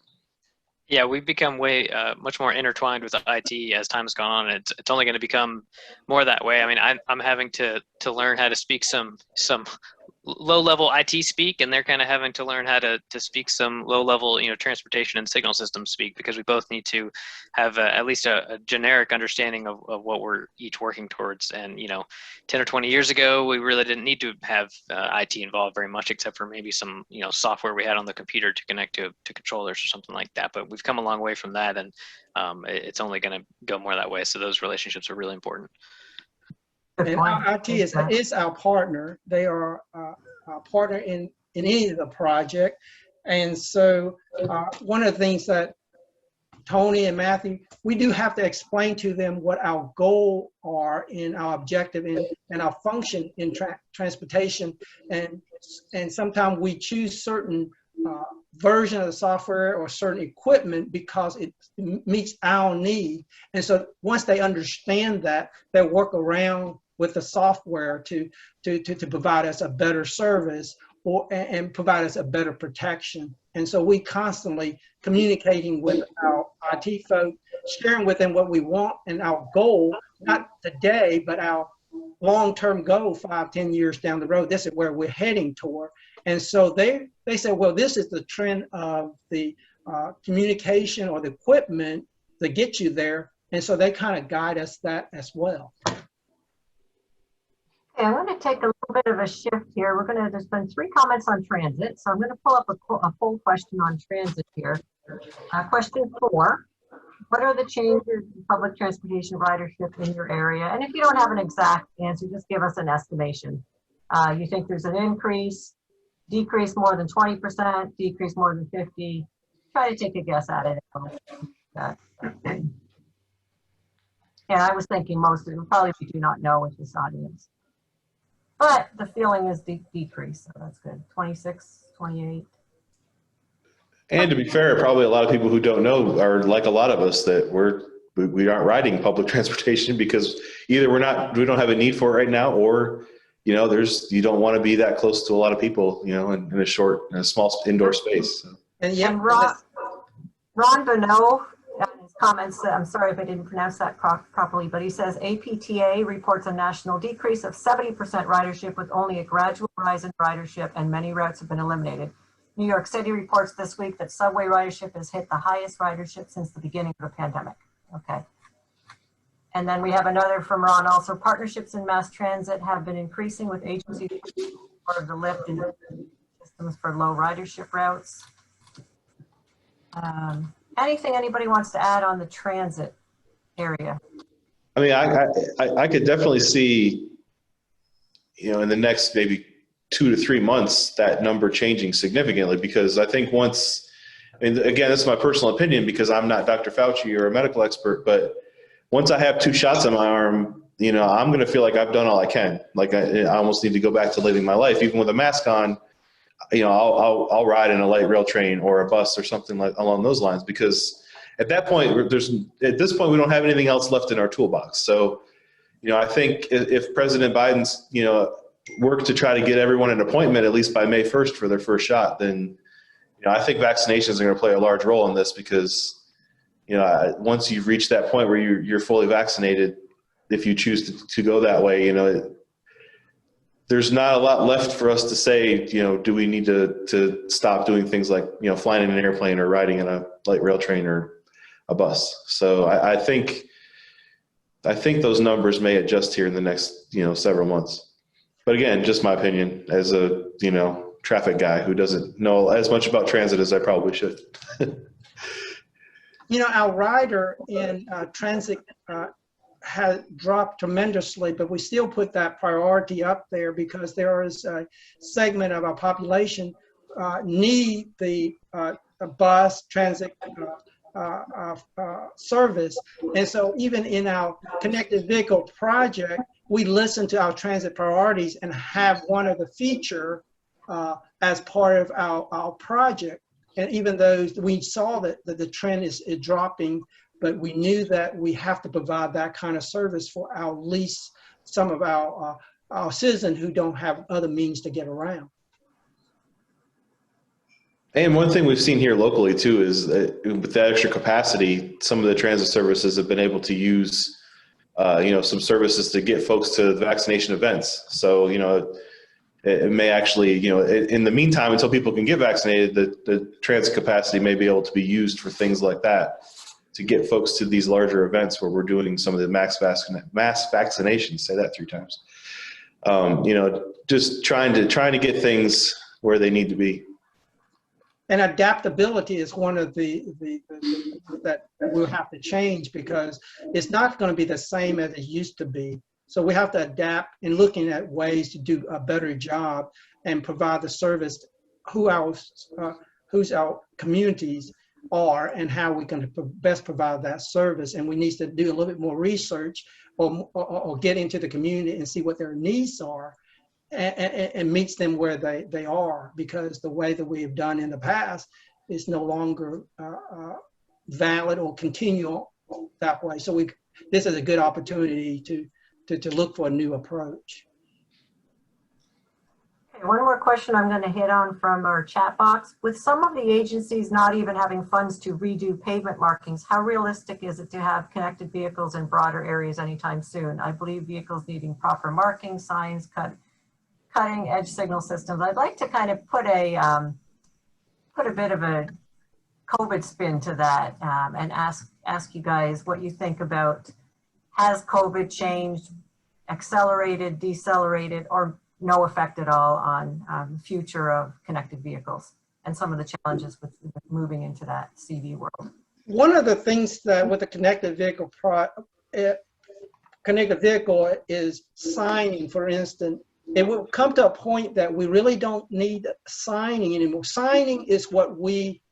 Yeah, we've become way much more intertwined with IT as time has gone on. It's only going to become more that way. I mean, I'm having to learn how to speak some low-level IT speak, and they're kind of having to learn how to speak some low-level, transportation and signal system speak, because we both need to have at least a generic understanding of what we're each working towards. And 10 or 20 years ago, we really didn't need to have IT involved very much, except for maybe some software we had on the computer to connect to controllers or something like that. But we've come a long way from that, and it's only going to go more that way. So those relationships are really important. And IT is our partner. They are our partner in any of the project. And so one of the things that Tony and Matthew, we do have to explain to them what our goal are in our objective and our function in transportation. And sometimes we choose certain version of the software or certain equipment because it meets our need. And so once they understand that, they work around with the software to provide us a better service and provide us a better protection. And so we constantly communicating with our IT folks, sharing with them what we want and our goal, not today, but our long-term goal, 5-10 years down the road. This is where we're heading toward. And so they say, well, this is the trend of the communication or the equipment to get you there. And so they kind of guide us that as well. I want to take a little A bit of a shift here. There's been 3 comments on transit, so I'm going to pull up a poll question on transit here. Question 4, what are the changes in public transportation ridership in your area? And if you don't have an exact answer, just give us an estimation. You think there's an increase, decrease more than 20%, decrease more than 50? Try to take a guess at it. Yeah, I was thinking most of it probably we do not know with this audience. But the feeling is decrease, so that's good. 26, 28. And to be fair, probably a lot of people who don't know are like a lot of us that we aren't riding public transportation because either we don't have a need for it right now, or you don't want to be that close to a lot of people, in a small indoor space. So. And Ron Bonneau, his comments, I'm sorry if I didn't pronounce that properly, but he says APTA reports a national decrease of 70% ridership with only a gradual rise in ridership, and many routes have been eliminated. New York City reports this week that subway ridership has hit the highest ridership since the beginning of the pandemic. Okay. And then we have another from Ron also. Partnerships in mass transit have been increasing with agencies part of the lift in systems for low ridership routes. Anything anybody wants to add on the transit area? I mean, I could definitely see, in the next maybe 2 to 3 months, that number changing significantly, because I think and again, this is my personal opinion because I'm not Dr. Fauci or a medical expert, but once I have 2 shots on my arm, I'm going to feel like I've done all I can. Like I almost need to go back to living my life, even with a mask on. I'll ride in a light rail train or a bus or something along those lines, because at this point, we don't have anything else left in our toolbox. So, I think if President Biden's, work to try to get everyone an appointment at least by May 1st for their first shot, then, I think vaccinations are going to play a large role in this, because, once you've reached that point where you're fully vaccinated, if you choose to go that way, there's not a lot left for us to say, do we need to stop doing things like, flying in an airplane or riding in a light rail train or a bus. So I think those numbers may adjust here in the next, several months. But again, just my opinion as a, traffic guy who doesn't know as much about transit as I probably should. Our rider in transit has dropped tremendously, but we still put that priority up there because there is a segment of our population need the bus transit service. And so even in our connected vehicle project, we listen to our transit priorities and have one of the feature as part of our project. And even though we saw that the trend is dropping, but we knew that we have to provide that kind of service for some of our citizens who don't have other means to get around. And one thing we've seen here locally too is that with that extra capacity, some of the transit services have been able to use, some services to get folks to vaccination events. So, it may actually, in the meantime, until people can get vaccinated, the transit capacity may be able to be used for things like that, to get folks to these larger events where we're doing some of the mass vaccinations. Say that 3 times. Just trying to get things where they need to be. And adaptability is one of the that we'll have to change, because it's not going to be the same as it used to be. So we have to adapt in looking at ways to do a better job and provide the service who's our communities are and how we can best provide that service. And we need to do a little bit more research or get into the community and see what their needs are and meets them where they are, because the way that we have done in the past is no longer valid or continue that way. So this is a good opportunity to look for a new approach. Okay, one more question I'm going to hit on from our chat box. With some of the agencies not even having funds to redo pavement markings, how realistic is it to have connected vehicles in broader areas anytime soon? I believe vehicles needing proper marking, signs, cutting edge signal systems. I'd like to kind of put a bit of a COVID spin to that and ask you guys what you think about, has COVID changed, accelerated, decelerated, or no effect at all on the future of connected vehicles and some of the challenges with moving into that CV world. One of the things that with the connected vehicle is signing, for instance. It will come to a point that we really don't need signing anymore. Signing is what we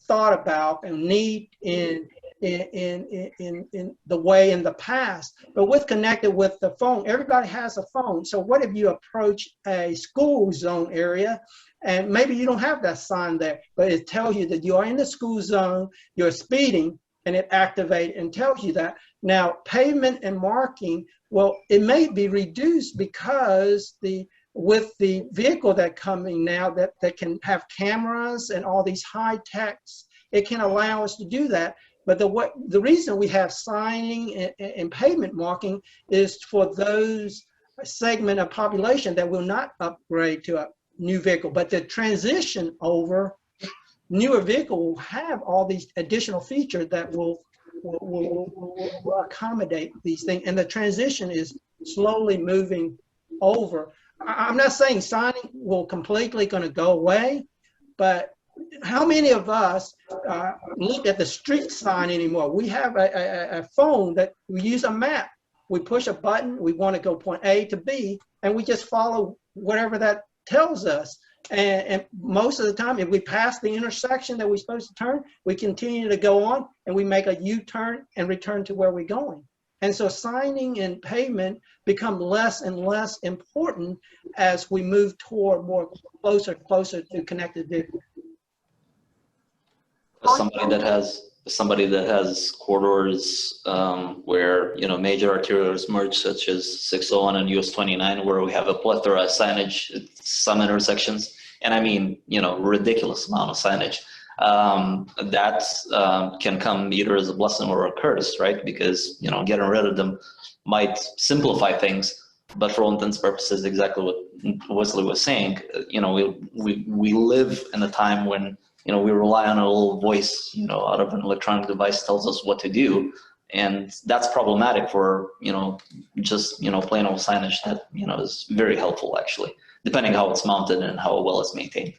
thought about and need in the way in the past. But with connected with the phone, everybody has a phone. So what if you approach a school zone area and maybe you don't have that sign there, but it tells you that you are in the school zone, you're speeding, and it activates and tells you that. Now, pavement and marking, well, it may be reduced because with the vehicle that coming now that can have cameras and all these high techs, it can allow us to do that. But the reason we have signing and pavement marking is for those segment of population that will not upgrade to a new vehicle. But the transition over newer vehicle will have all these additional features that will accommodate these things. And the transition is slowly moving over. I'm not saying signing will completely going to go away, but how many of us look at the street sign anymore? We have a phone that we use a map. We push a button, we want to go point A to B, and we just follow whatever that tells us. And most of the time, if we pass the intersection that we're supposed to turn, we continue to go on and we make a U-turn and return to where we're going. And so signing and pavement become less and less important as we move toward closer to connected vehicles. Somebody that has corridors where major arterials merge, such as 601 and US 29, where we have a plethora of signage at some intersections, and I mean ridiculous amount of signage. That can come either as a blessing or a curse, right? Because getting rid of them might simplify things, but for all intents and purposes, exactly what Wesley was saying, we live in a time when we rely on a little voice, out of an electronic device tells us what to do. And that's problematic for, just, plain old signage that, is very helpful actually, depending how it's mounted and how well it's maintained.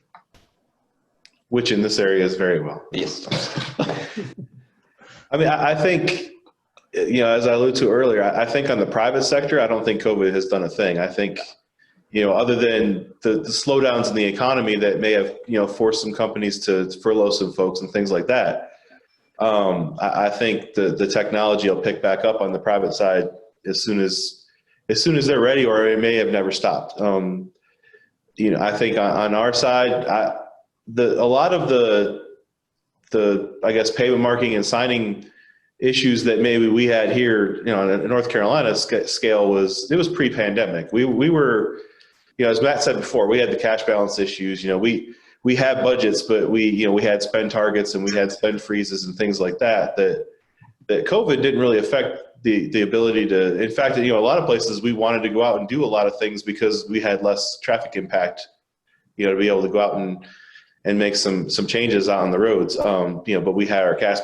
Which in this area is very well. Yes. I mean, I think, as I alluded to earlier, I think on the private sector, I don't think COVID has done a thing. I think, other than the slowdowns in the economy that may have, forced some companies to furlough some folks and things like that. I think the technology will pick back up on the private side as soon as they're ready, or it may have never stopped. I think on our side, a lot of the I guess pavement marking and signing issues that maybe we had here, in North Carolina scale was pre-pandemic. We were, as Matt said before, we had the cash balance issues. We had budgets, but we had spend targets and we had spend freezes and things like that COVID didn't really affect the ability to. In fact, a lot of places we wanted to go out and do a lot of things because we had less traffic impact, to be able to go out and make some changes out on the roads. But we had our cash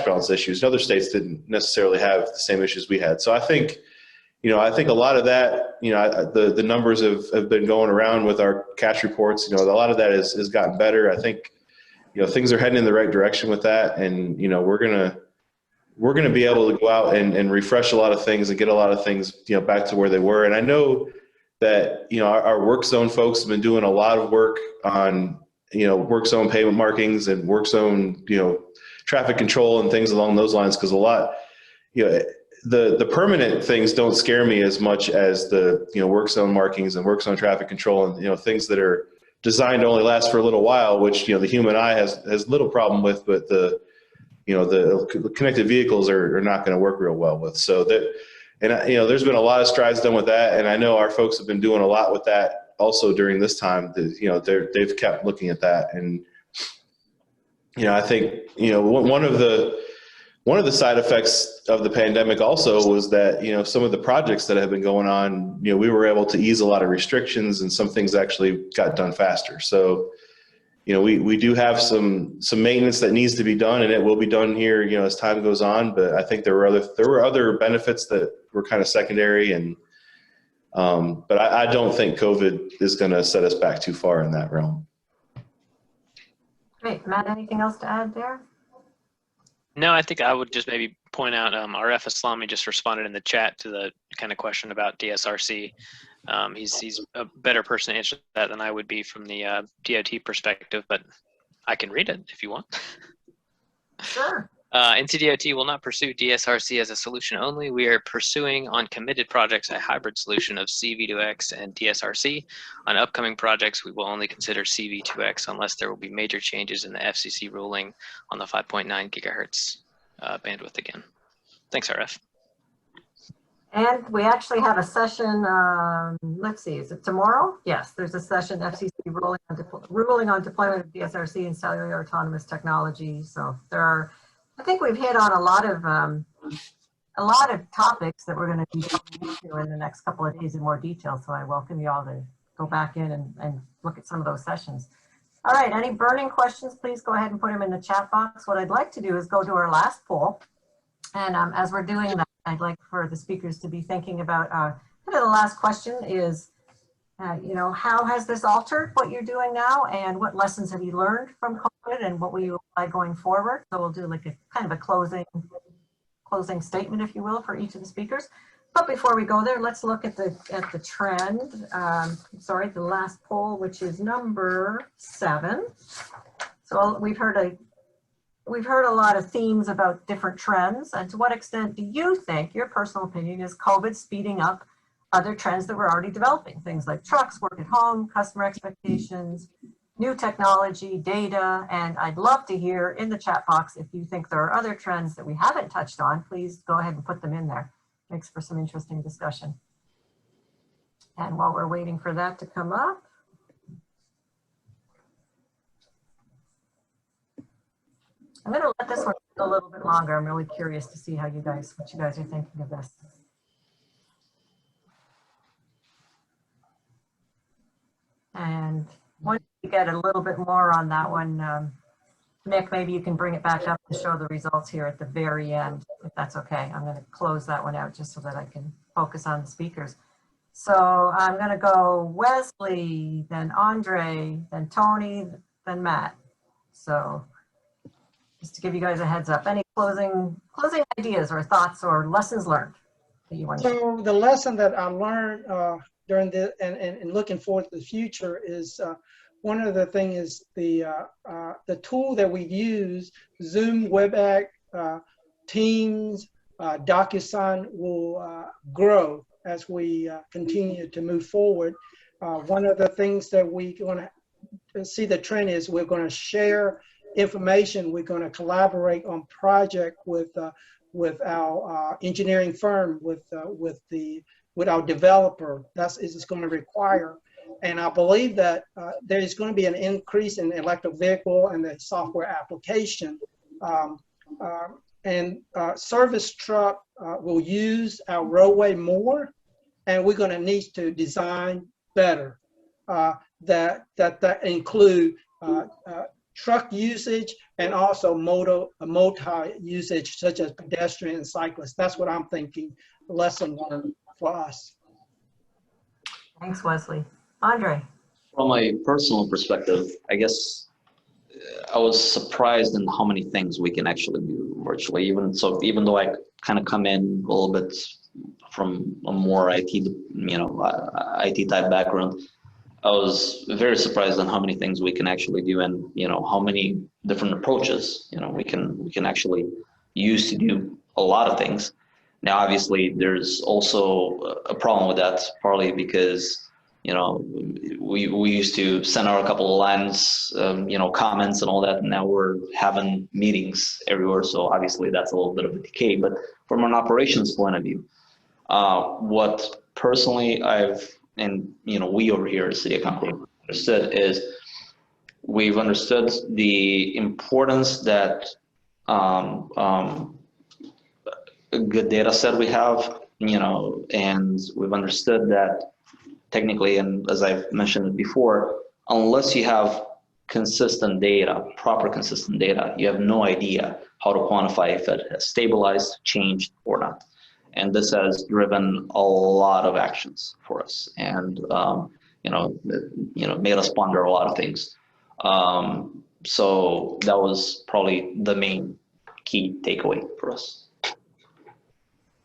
balance issues. Other states didn't necessarily have the same issues we had. So I think, I think a lot of that, the numbers have been going around with our cash reports. A lot of that has gotten better. I think, things are heading in the right direction with that. And, we're going to be able to go out and refresh a lot of things and get a lot of things, back to where they were. And I know that, our work zone folks have been doing a lot of work on, work zone pavement markings and work zone, traffic control and things along those lines. Cause a lot, the permanent things don't scare me as much as the, work zone markings and work zone traffic control and, things that are designed to only last for a little while, which, the human eye has little problem with, but the connected vehicles are not going to work real well with. So that, and there's been a lot of strides done with that. And I know our folks have been doing a lot with that also during this time. They've kept looking at that. And, I think, one of the side effects of the pandemic also was that, some of the projects that have been going on, we were able to ease a lot of restrictions and some things actually got done faster. So, we do have some maintenance that needs to be done, and it will be done here, as time goes on. But I think there were other benefits that were kind of secondary, and But I don't think COVID is going to set us back too far in that realm. Great. Matt, anything else to add there? No, I think I would just maybe point out RF Islami just responded in the chat to the kind of question about DSRC. He's a better person to answer that than I would be from the DOT perspective, but I can read it if you want. Sure. NCDOT will not pursue DSRC as a solution only. We are pursuing on committed projects a hybrid solution of CV2X and DSRC. On upcoming projects, we will only consider CV2X unless there will be major changes in the FCC ruling on the 5.9 gigahertz bandwidth again. Thanks, RF. And we actually have a session, let's see, is it tomorrow? Yes, there's a session, FCC ruling on deployment of DSRC and cellular autonomous technology. So there are, I think we've hit on a lot of topics that we're going to be going into in the next couple of days in more detail. So I welcome you all to go back in and look at some of those sessions. All right, any burning questions, please go ahead and put them in the chat box. What I'd like to do is go to our last poll. And as we're doing that, I'd like for the speakers to be thinking about, kind of the last question is, you know, how has this altered what you're doing now, and what lessons have you learned from COVID, and what will you apply going forward? So we'll do like a kind of a closing statement, if you will, for each of the speakers. But before we go there, let's look at the trend. Sorry, the last poll, which is number 7. So we've heard a lot of themes about different trends. And to what extent do you think, your personal opinion, is COVID speeding up other trends that we're already developing? Things like trucks, work at home, customer expectations, new technology, data. And I'd love to hear in the chat box if you think there are other trends that we haven't touched on. Please go ahead and put them in there. Makes for some interesting discussion. And while we're waiting for that to come up, I'm going to let this one a little bit longer. I'm really curious to see what you guys are thinking of this. And once you get a little bit more on that one, Nick, maybe you can bring it back up to show the results here at the very end, if that's okay. I'm going to close that one out just so that I can focus on the speakers. So I'm going to go Wesley, then Andre, then Tony, then Matt. So just to give you guys a heads up, any closing ideas or thoughts or lessons learned that you want to share? So the lesson that I learned during the and looking forward to the future is one of the things is the tool that we use, Zoom, WebEx, Teams, DocuSign will grow as we continue to move forward. One of the things that we're going to see the trend is we're going to share information. We're going to collaborate on project with our engineering firm, with our developer. That's is going to require. And I believe that there is going to be an increase in electric vehicle and the software application. Service truck will use our roadway more, and we're going to need to design better that include truck usage and also multi usage, such as pedestrian and cyclists. That's what I'm thinking, lesson learned for us. Thanks, Wesley. Andre. From a personal perspective, I guess I was surprised in how many things we can actually do virtually. Even though I kind of come in a little bit from a more IT, IT type background, I was very surprised on how many things we can actually do, and how many different approaches we can actually use to do a lot of things. Now, obviously, there's also a problem with that, partly because we used to send out a couple of lines, comments and all that, and now we're having meetings everywhere. So obviously, that's a little bit of a decay. But from an operations point of view, what personally we over here at City of Concord understood is we've understood the importance that a good data set we have, and we've understood that technically, and as I've mentioned before, unless you have consistent data, proper consistent data, you have no idea how to quantify if it has stabilized, changed, or not. And this has driven a lot of actions for us, and made us ponder a lot of things. So that was probably the main key takeaway for us.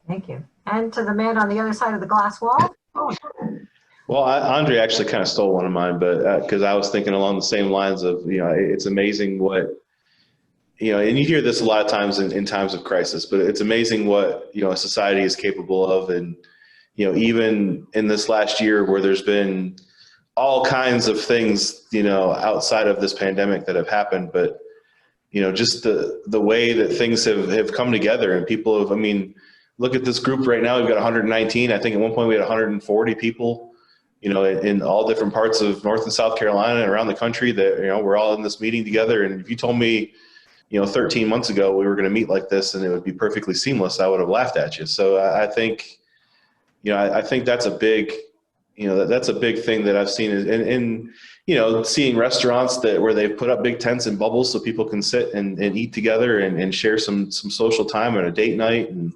Thank you. And to the man on the other side of the glass wall. Oh, Well, Andre actually kind of stole one of mine, but because I was thinking along the same lines of, it's amazing what, and you hear this a lot of times in times of crisis, but it's amazing what, a society is capable of. And, even in this last year where there's been all kinds of things, outside of this pandemic that have happened, but, just the way that things have come together and people have, look at this group right now, we've got 119. I think at one point we had 140 people, in all different parts of North and South Carolina and around the country that, we're all in this meeting together. And if you told me, 13 months ago we were going to meet like this and it would be perfectly seamless, I would have laughed at you. So I think, I think that's a big, that's a big thing that I've seen in seeing restaurants where they've put up big tents and bubbles so people can sit and eat together and share some social time on a date night. And,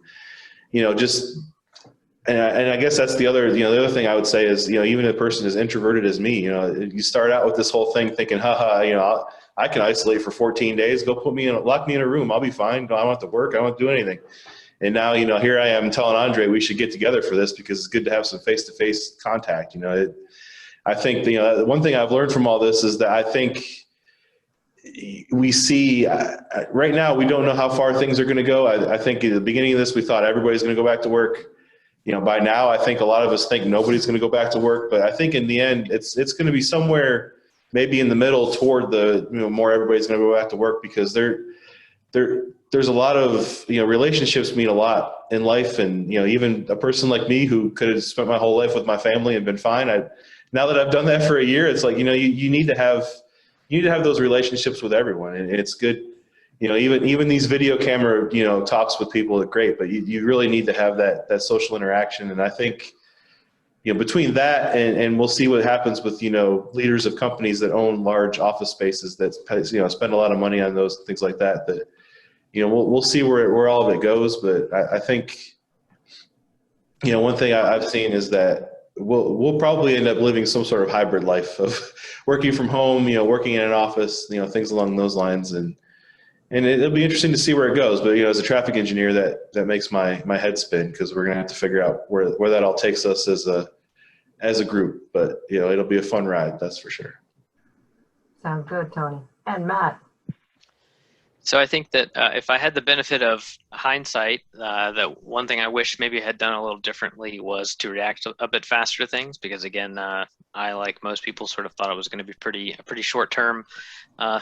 and I guess that's the other thing I would say is, even a person as introverted as me, you start out with this whole thing thinking, haha, I can isolate for 14 days, lock me in a room, I'll be fine. I don't have to work, I don't have to do anything. And now, here I am telling Andre we should get together for this because it's good to have some face-to-face contact. I think, the one thing I've learned from all this is that I think we see right now, we don't know how far things are going to go. I think at the beginning of this, we thought everybody's going to go back to work. By now, I think a lot of us think nobody's going to go back to work, but I think in the end, it's going to be somewhere maybe in the middle toward the, more everybody's going to go back to work because there's a lot of, relationships mean a lot in life. And, even a person like me who could have spent my whole life with my family and been fine. Now that I've done that for a year, it's like, you need to have those relationships with everyone. And it's good. Even these video camera, talks with people are great, but you really need to have that social interaction. And I think, between that and we'll see what happens with, leaders of companies that own large office spaces that, spend a lot of money on those things like that, we'll see where all of it goes. But I think, one thing I've seen is that we'll probably end up living some sort of hybrid life of working from home, working in an office, things along those lines. And it'll be interesting to see where it goes. But, as a traffic engineer, that makes my head spin because we're going to have to figure out where that all takes us as a group. But, it'll be a fun ride. That's for sure. sounds good, Tony. And Matt. So I think that if I had the benefit of hindsight, that one thing I wish maybe I had done a little differently was to react a bit faster to things. Because again, I, like most people, sort of thought it was going to be a pretty short-term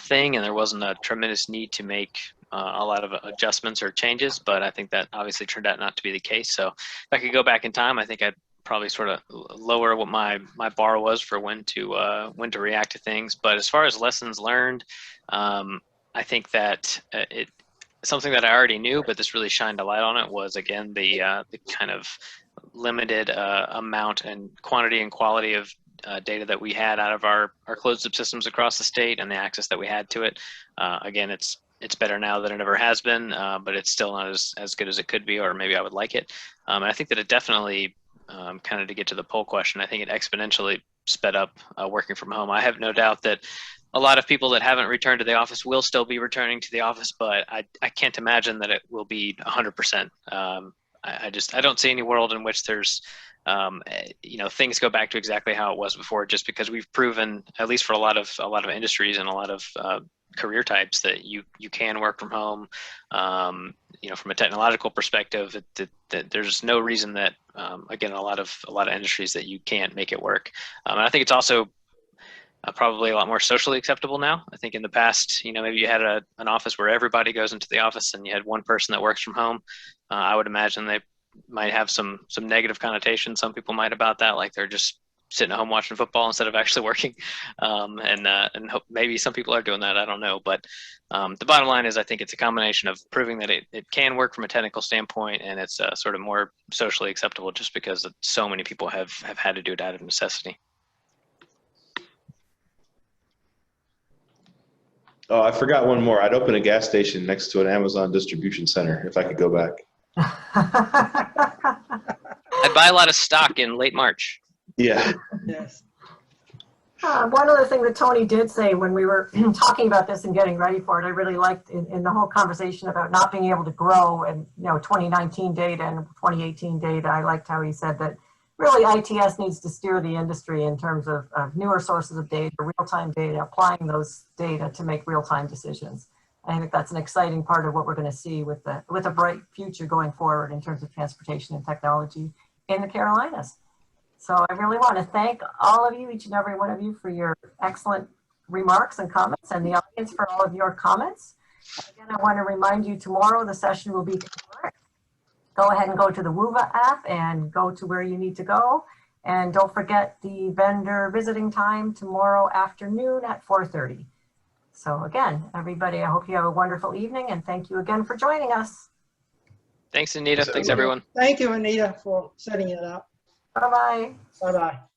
thing, and there wasn't a tremendous need to make a lot of adjustments or changes. But I think that obviously turned out not to be the case. So if I could go back in time, I think I'd probably sort of lower what my bar was for when to react to things. But as far as lessons learned, I think that something that I already knew, but this really shined a light on it, was again the kind of limited amount and quantity and quality of data that we had out of our closed-loop systems across the state and the access that we had to it. Again, it's better now than it ever has been, but it's still not as good as it could be, or maybe I would like it. And I think that it definitely, kind of to get to the poll question, I think it exponentially sped up working from home. I have no doubt that a lot of people that haven't returned to the office will still be returning to the office, but I can't imagine that it will be 100%. I don't see any world in which there's, things go back to exactly how it was before, just because we've proven, at least for a lot of industries and a lot of career types, that you can work from home. From a technological perspective, that there's no reason that, again, a lot of industries that you can't make it work. And I think it's also probably a lot more socially acceptable now. I think in the past, maybe you had an office where everybody goes into the office and you had one person that works from home. I would imagine they might have some negative connotations, some people might, about that, like they're just sitting at home watching football instead of actually working. And maybe some people are doing that, I don't know. But the bottom line is, I think it's a combination of proving that it can work from a technical standpoint, and it's sort of more socially acceptable just because so many people have had to do it out of necessity. Oh, I forgot one more. I'd open a gas station next to an Amazon distribution center if I could go back. I'd buy a lot of stock in late March. Yeah. Yes. One other thing that Tony did say when we were talking about this and getting ready for it, I really liked in the whole conversation about not being able to grow and 2019 data and 2018 data. I liked how he said that really ITS needs to steer the industry in terms of newer sources of data, real-time data, applying those data to make real-time decisions. I think that's an exciting part of what we're going to see with a bright future going forward in terms of transportation and technology in the Carolinas. So I really want to thank all of you, each and every one of you, for your excellent remarks and comments, and the audience for all of your comments. Again, I want to remind you tomorrow the session will be concurrent. Go ahead and go to the WUVA app and go to where you need to go. And don't forget the vendor visiting time tomorrow afternoon at 4:30. So again, everybody, I hope you have a wonderful evening, and thank you again for joining us. Thanks, Anita. Thanks, everyone. Thank you, Anita, for setting it up. Bye-bye. Bye-bye.